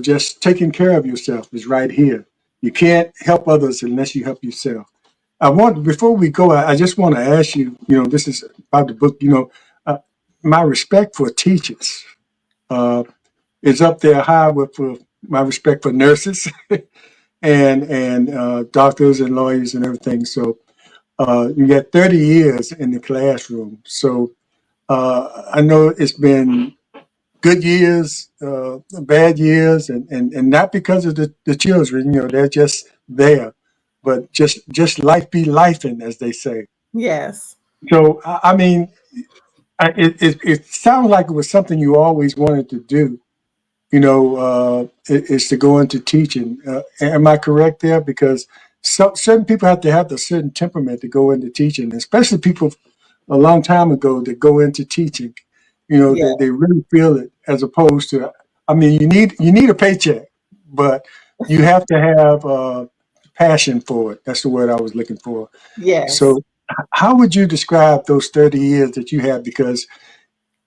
just taking care of yourself is right here. You can't help others unless you help yourself. Before we go, I just want to ask you, this is about the book, my respect for teachers uh, is up there high with my respect for nurses and doctors and lawyers and everything. So you got 30 years in the classroom. So I know it's been good years, bad years, and not because of the children, they're just there, but just life be lifing, as they say. Yes. So I mean, it sounds like it was something you always wanted to do. Is to go into teaching. Am I correct there? Because certain people have to have a certain temperament to go into teaching, especially people a long time ago that go into teaching. Yeah. They really feel it as opposed to. I mean, you need a paycheck, but you have to have passion for it. That's the word I was looking for. Yes. So, how would you describe those 30 years that you have? Because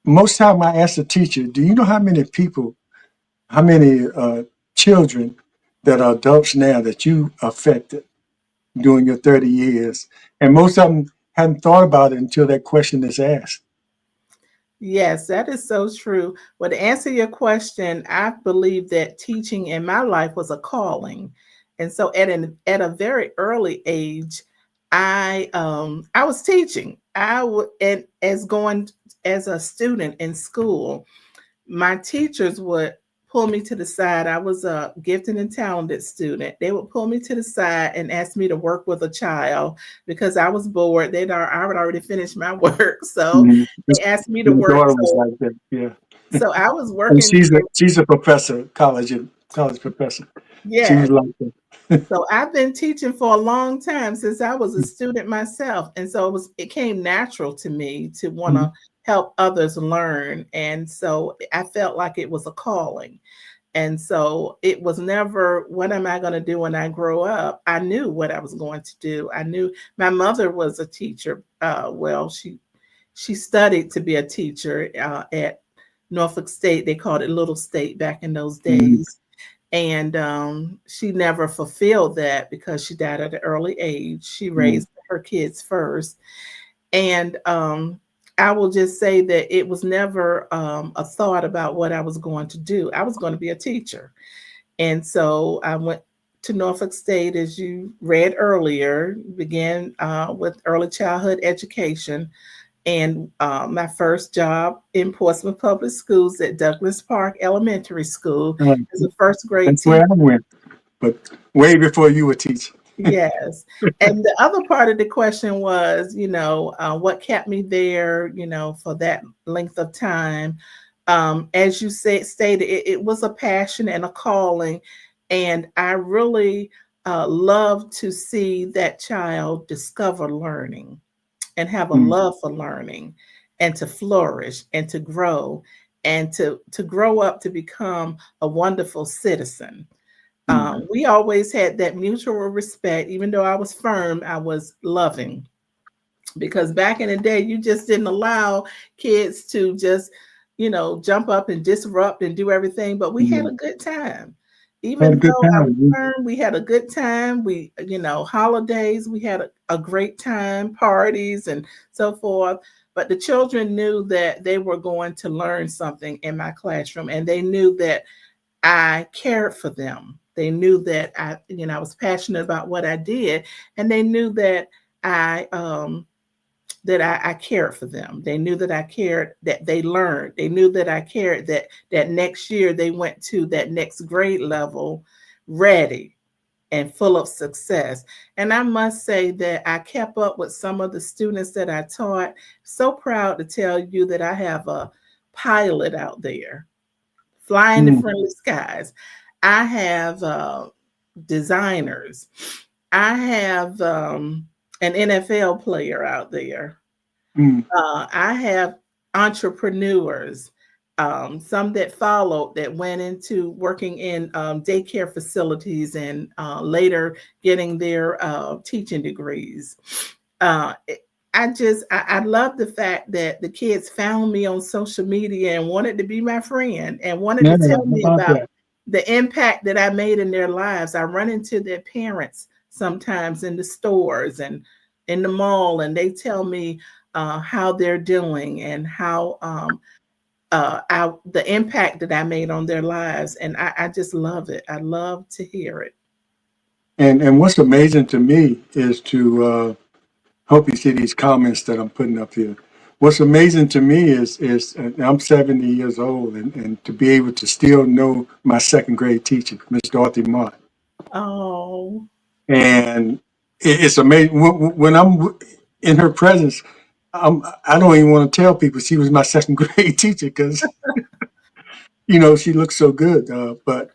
most time I ask a teacher, "Do you know how many children that are adults now that you affected during your 30 years?" And most of them hadn't thought about it until that question is asked. Yes, that is so true. Well, to answer your question, I believe that teaching in my life was a calling. And so at a very early age, I was teaching. I would and as going as a student in school, my teachers would pull me to the side. I was a gifted and talented student. They would pull me to the side and ask me to work with a child because I was bored. I would already finished my work, so Mhm. they asked me to My work. daughter was So like that. Yeah, I was and working. she's a professor, college professor. She Yes. was like that. So I've been teaching for a long time since I was a student myself. And so it came natural to me to want to Mhm. help others learn. And so I felt like it was a calling. And so it was never, what am I going to do when I grow up? I knew what I was going to do. I knew my mother was a teacher. Well, she studied to be a teacher at Norfolk State. They called it Little State back in those Mhm. days. And she never fulfilled that because she died at an early age. She Mhm. raised her kids first. And I will just say that it was never a thought about what I was going to do. I was going to be a teacher. And so I went to Norfolk State, as you read earlier, began with early childhood education. And my first job in Portsmouth Public Schools at Douglas Park Elementary School Uh, as a first grade that's where teacher. I went, but way before you were teaching. Yes. And the other part of the question was, what kept me there, for that length of time. As you stated, it was a passion and a calling. And I really love to see that child discover learning and have a Mm, love for learning and to flourish and to grow and to grow up to become a wonderful citizen. mm, We always had that mutual respect. Even though I was firm, I was loving, because back in the day, you just didn't allow kids to just, jump up and disrupt and do everything. But we had mm. a good time. Had a Even good though I was time. firm, we had a good time. We, holidays, we had a great time, parties and so forth. But the children knew that they were going to learn something in my classroom, and they knew that I cared for them. They knew that I was passionate about what I did, and they knew that I I cared for them. They knew that I cared, that they learned. They knew that I cared, that next year they went to that next grade level ready and full of success. And I must say that I kept up with some of the students that I taught. So proud to tell you that I have a pilot out there flying the Mm, friendly skies. I have designers. I have an NFL player out there. mm, I have entrepreneurs, some that followed that went into working in daycare facilities and later getting their teaching degrees. Uh, I love the fact that the kids found me on social media and wanted to be my friend and wanted yeah, to tell how me about about that? the impact that I made in their lives. I run into their parents sometimes in the stores and in the mall, and they tell me how they're doing and how the impact that I made on their lives. And I just love it. I love to hear it. And what's amazing to me is to hope you see these comments that I'm putting up here. What's amazing to me is I'm 70 years old, and to be able to still know my second grade teacher, Miss Dorothy Mott. Oh, And it's amazing when I'm in her presence. I don't even want to tell people she was my second grade teacher because she looks so good. But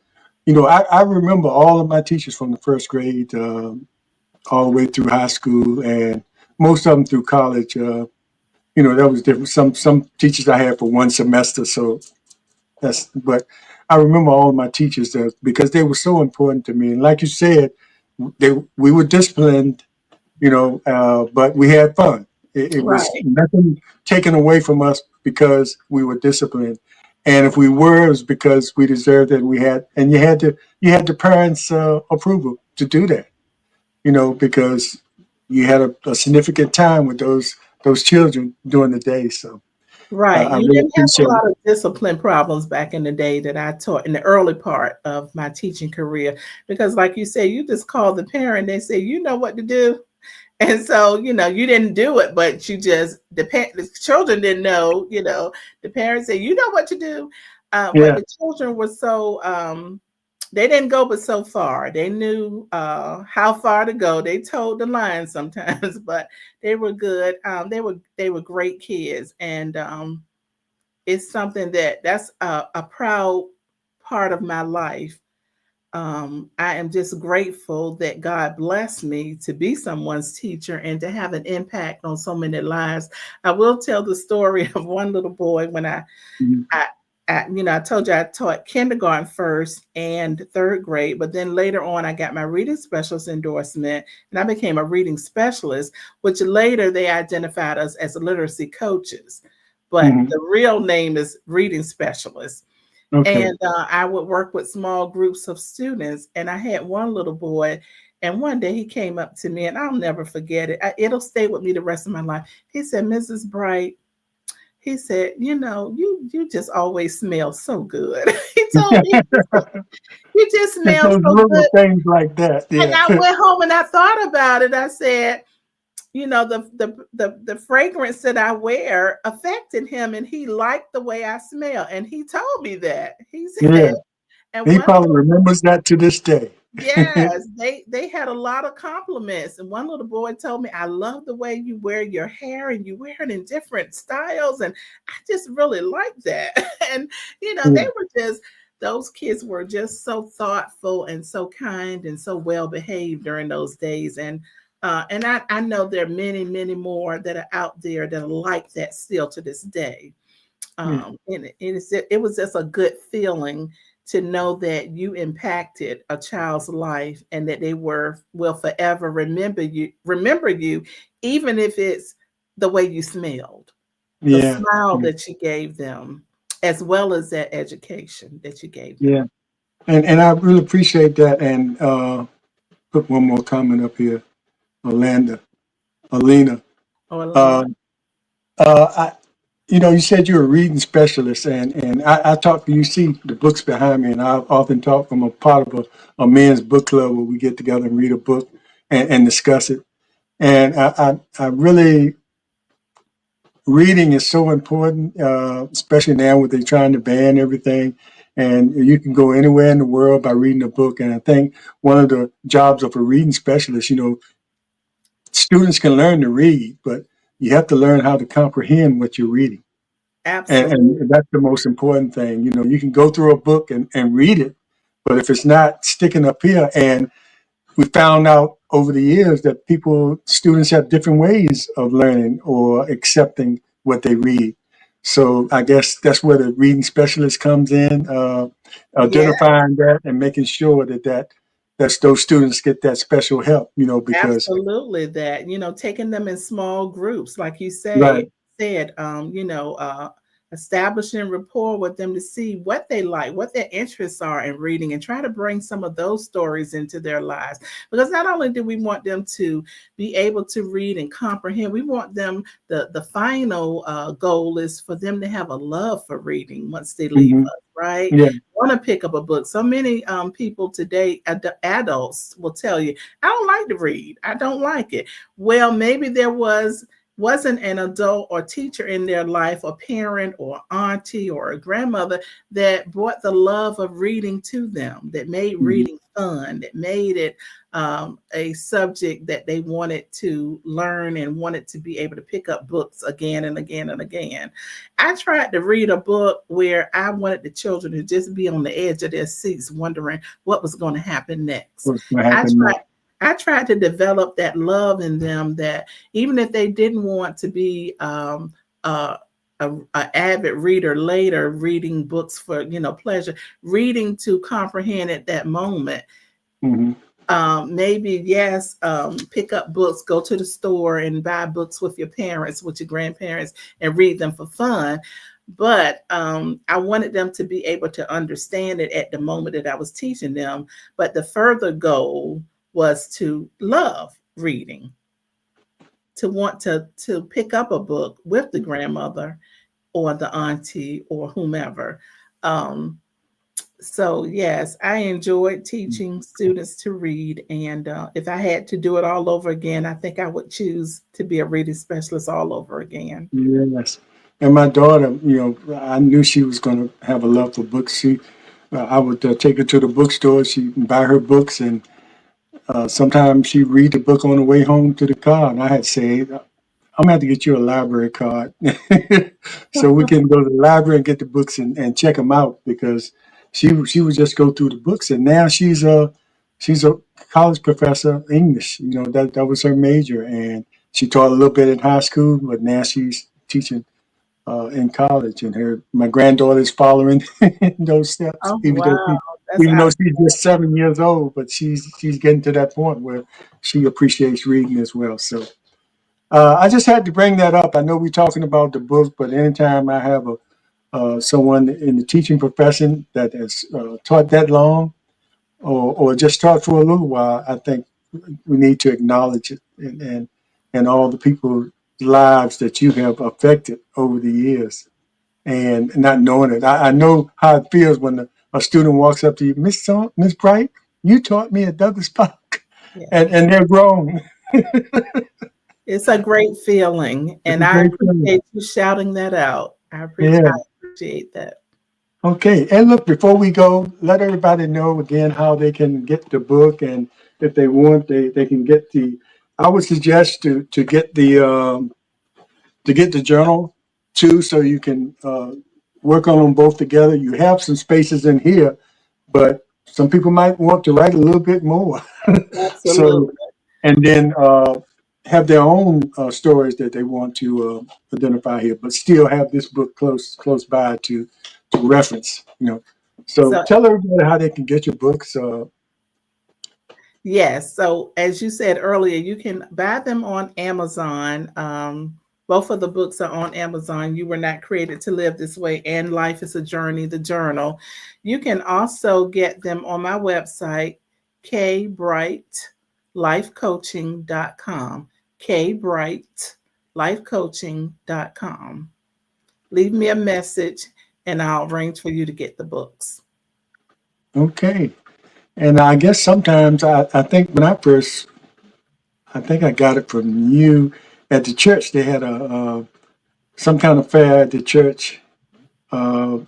I remember all of my teachers from the first grade all the way through high school, and most of them through college. That was different. Some teachers I had for one semester, so but I remember all of my teachers because they were so important to me. And like you said, we were disciplined, but we had fun. It was right, nothing taken away from us because we were disciplined. And if we were, it was because we deserved it. And you had the parents' approval to do that, because you had a significant time with those children during the day. So right. I You really didn't have a appreciate it. lot of discipline problems back in the day that I taught in the early part of my teaching career. Because, like you said, you just call the parent, they say, you know what to do. And so, you didn't do it, but the children didn't know, the parents said, you know what to do. But Yeah, the children were so, they didn't go but so far. They knew how far to go. They told the line sometimes, but they were good. They were great kids. And it's something that's a proud part of my life I am just grateful that God blessed me to be someone's teacher and to have an impact on so many lives. I will tell the story of one little boy when Mhm. I, I told you I taught kindergarten first and third grade, but then later on I got my reading specialist endorsement and I became a reading specialist, which later they identified us as literacy coaches. But Mhm. the real name is reading specialist. Okay. And I would work with small groups of students. And I had one little boy, and one day he came up to me, and I'll never forget it. It'll stay with me the rest of my life. He said, "Mrs. Bright," he said, you just always smell so good." He told me, he said, "You just Just smell those so little good." things like that. And Yeah. I went home and I thought about it. I said, the fragrance that I wear affected him, and he liked the way I smell. And he told me that. He said, Yeah. and He one probably remembers that to this day. yes, they had a lot of compliments. And one little boy told me, "I love the way you wear your hair and you wear it in different styles." And I just really like that. And they Yeah. were just those kids were just so thoughtful and so kind and so well behaved during those days. And I know there are many, many more that are out there that are like that still to this day. Yeah. And it was just a good feeling to know that you impacted a child's life and that they will forever remember you, even if it's the way you smelled, the Yeah. smile Yeah. that you gave them, as well as that education that you gave them. Yeah. And I really appreciate that. And put one more comment up here, Orlando, Alina. Or Uh, Lena. I, you said you're a reading specialist, and I talk to you. See the books behind me, and I often talk. I'm a part of a men's book club where we get together and read a book and discuss it. And I really reading is so important, especially now with they trying to ban everything. And you can go anywhere in the world by reading a book. And I think one of the jobs of a reading specialist, students can learn to read, but you have to learn how to comprehend what you're reading. Absolutely. And that's the most important thing. You can go through a book and read it, but if it's not sticking up here, and we found out over the years that students have different ways of learning or accepting what they read. So I guess that's where the reading specialist comes in, Yeah, identifying that and making sure that those students get that special help. Because absolutely that, taking them in small groups, like you right. said, establishing rapport with them to see what they like, what their interests are in reading, and try to bring some of those stories into their lives. Because not only do we want them to be able to read and comprehend, we want them, the final goal is for them to have a love for reading once they leave Hmm. us, right? Yeah. Want to pick up a book. So many people today, adults will tell you, "I don't like to read. I don't like it." Well, maybe there wasn't an adult or teacher in their life, or parent or auntie or a grandmother that brought the love of reading to them, that made Hmm. reading fun, that made it a subject that they wanted to learn and wanted to be able to pick up books again and again and again. I tried to read a book where I wanted the children to just be on the edge of their seats, wondering what was going to happen next. What's going to I happen next? tried. I tried to develop that love in them, that even if they didn't want to be a avid reader later, reading books for pleasure, reading to comprehend at that moment. Hmm. Maybe yes, pick up books, go to the store and buy books with your parents, with your grandparents, and read them for fun. But I wanted them to be able to understand it at the moment that I was teaching them. But the further goal was to love reading, to want to pick up a book with the grandmother or the auntie or whomever. Um, so yes, I enjoyed teaching students to read, and if I had to do it all over again, I think I would choose to be a reading specialist all over again. Yes. And my daughter, I knew she was going to have a love for books. I would take her to the bookstore. She'd buy her books, and sometimes she'd read the book on the way home to the car. And I had to say, I'm gonna have to get you a library card so we can go to the library and get the books and check them out because she would just go through the books, and now she's a college professor of English. That was her major, and she taught a little bit in high school, but now she's teaching in college, and my granddaughter is following in those steps, Oh, wow. That's even though she's outstanding. just 7 years old, but she's getting to that point where she appreciates reading as well. So I just had to bring that up. I know we're talking about the book, but anytime I have someone in the teaching profession that has taught that long, or just taught for a little while, I think we need to acknowledge it, and all the people's lives that you have affected over the years, and not knowing it. I know how it feels when a student walks up to you, Miss Bright, you taught me at Douglas Park, Yeah. and they're grown. It's a great feeling, It's and a I great feeling. appreciate you shouting that out. I Yeah. appreciate that. Okay. And look, before we go, let everybody know again how they can get the book, and if they want, they can get I would suggest to get the journal too, so you can work on them both together. You have some spaces in here, but some people might want to write a little bit more. So, Absolutely. and then have their own stories that they want to identify here, but still have this book close by to reference. So So, tell everybody how they can get your books. yes. So, as you said earlier, you can buy them on Amazon. Both of the books are on Amazon. You Were Not Created to Live This Way and Life is a Journey, the journal. You can also get them on my website, kbrightlifecoaching.com. kbrightlifecoaching.com. Leave me a message and I'll arrange for you to get the books. Okay, and I guess sometimes I think when I think I got it from you at the church. They had some kind of fair at the church uh,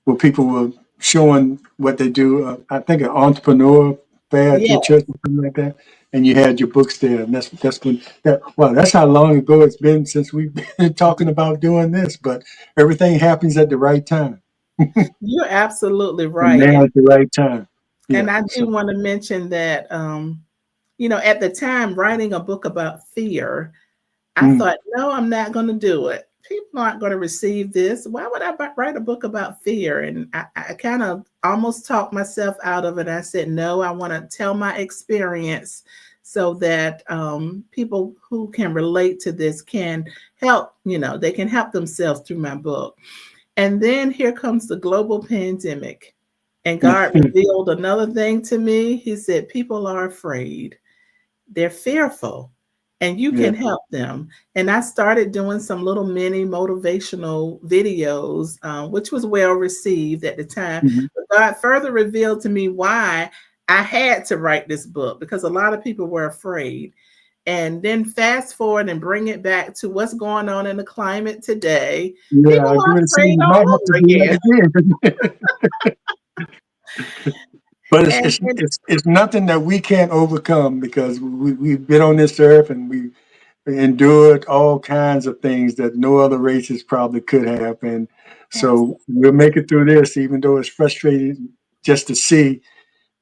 where people were showing what they do. I think an entrepreneur fair at Yeah, your church or something like that. And you had your books there, and that's when that's how long ago it's been since we've been talking about doing this. But everything happens at the right time, you're absolutely and right. now at the right time. And Yeah. I do So want to mention that, at the time writing a book about fear, I mm, thought, no, I'm not going to do it. People aren't going to receive this. Why would I write a book about fear? And I kind of almost talked myself out of it. I said, no, I want to tell my experience so that people who can relate to this can help, they can help themselves through my book. And then here comes the global pandemic. And God revealed another thing to me. He said, people are afraid, they're fearful, and you yeah. can help them. And I started doing some little mini motivational videos, which was well received at the time. Mhm. But God further revealed to me why I had to write this book, because a lot of people were afraid. And then fast forward and bring it back to what's going on in the climate today. Yeah, People I agree are with you. afraid You all might have to over do again. that again. But it's, And, it's and it's it's nothing that we can't overcome because we've been on this earth and we endured all kinds of things that no other races probably could have, and so we'll make it through this, even though it's frustrating just to see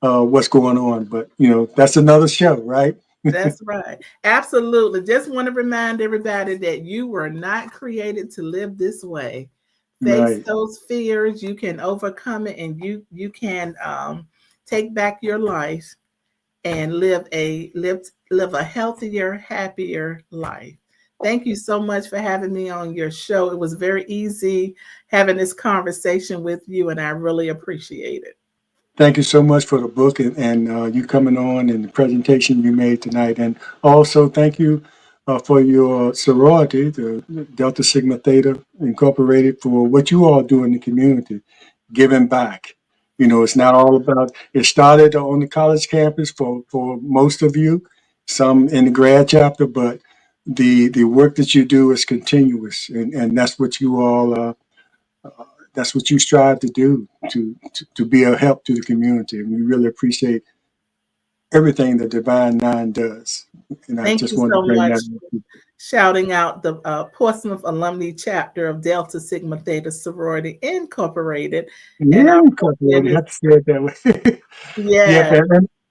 what's going on. But that's another show, right? that's right. Absolutely. Just want to remind everybody that you were not created to live this way. Face Right. those fears. You can overcome it, and you can take back your life and live a healthier, happier life. Thank you so much for having me on your show. It was very easy having this conversation with you, and I really appreciate it. Thank you so much for the book and you coming on and the presentation you made tonight. And also thank you for your sorority, the Delta Sigma Theta Incorporated, for what you all do in the community, giving back. It's not all about, it started on the college campus for most of you, some in the grad chapter, but the work that you do is continuous. And that's what you all that's what you strive to do to be a help to the community. And we really appreciate everything that Divine Nine does. And I Thank just you wanted to so bring much that up. shouting out the Portsmouth alumni chapter of Delta Sigma Theta Sorority Incorporated. And Yeah, our incorporated. president You is, have to say it that way. Yep, yeah,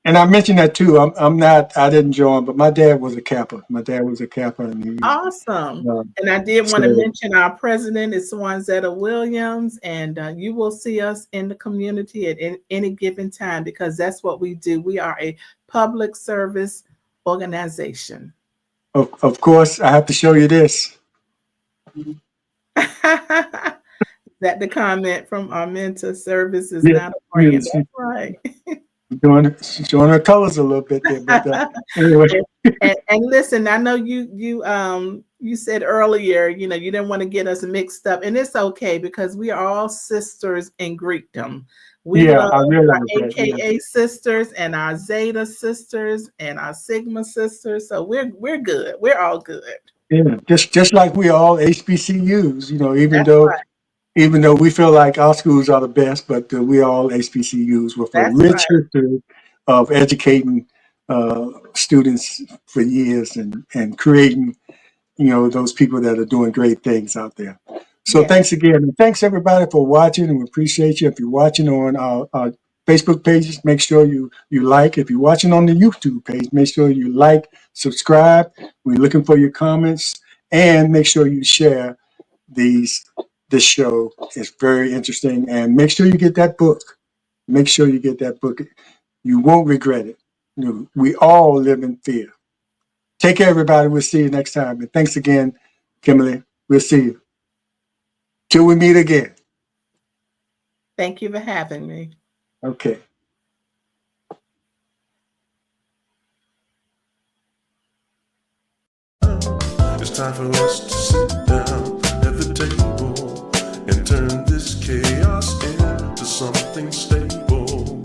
and I mentioned that too. I'm not. I didn't join, but my dad was a Kappa. My dad was a Kappa, and he awesome. uh, And I did want to so mention our president is Swanzetta Williams, and you will see us in the community at any given time because that's what we do. We are a public service organization. of course I have to show you this. That the comment from our mentor service is Yeah, not a yeah, brand. That's right. she's showing her colors a little bit there, but anyway, And listen, I know you said earlier, you didn't want to get us mixed up, and it's okay because we are all sisters in Greekdom. We yeah, love I our realize that. Yeah, AKA sisters and our Zeta sisters and our Sigma sisters. So we're good. We're all good. yeah, just like we all HBCUs, even That's though right. we feel like our schools are the best, but we all HBCUs with a That's rich right. history of educating students for years and creating, those people that are doing great things out there. So Yes. thanks again. And thanks everybody for watching, and we appreciate you. If you're watching on our Facebook pages, make sure you like. If you're watching on the YouTube page, make sure you like, subscribe. We're looking for your comments, and make sure you share these this show. Is very interesting, and make sure you get that book. Make sure you get that book. You won't regret it. We all live in fear. Take care, everybody. We'll see you next time. And thanks again, Kimberly. We'll see you till we meet again. Thank you for having me. Okay. It's time for us to sit down at the table and turn this chaos into something stable.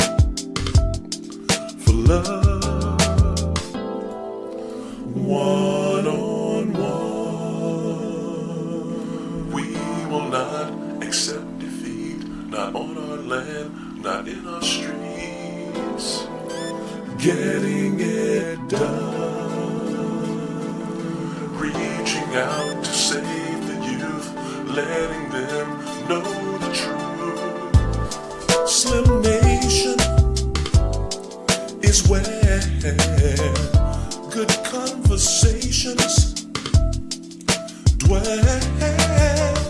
For love, one on one. We will not accept defeat, not on our land, not in our streets. Getting it done. Reaching out to save the youth, letting them know the truth. Slim Nation is where good conversations dwell.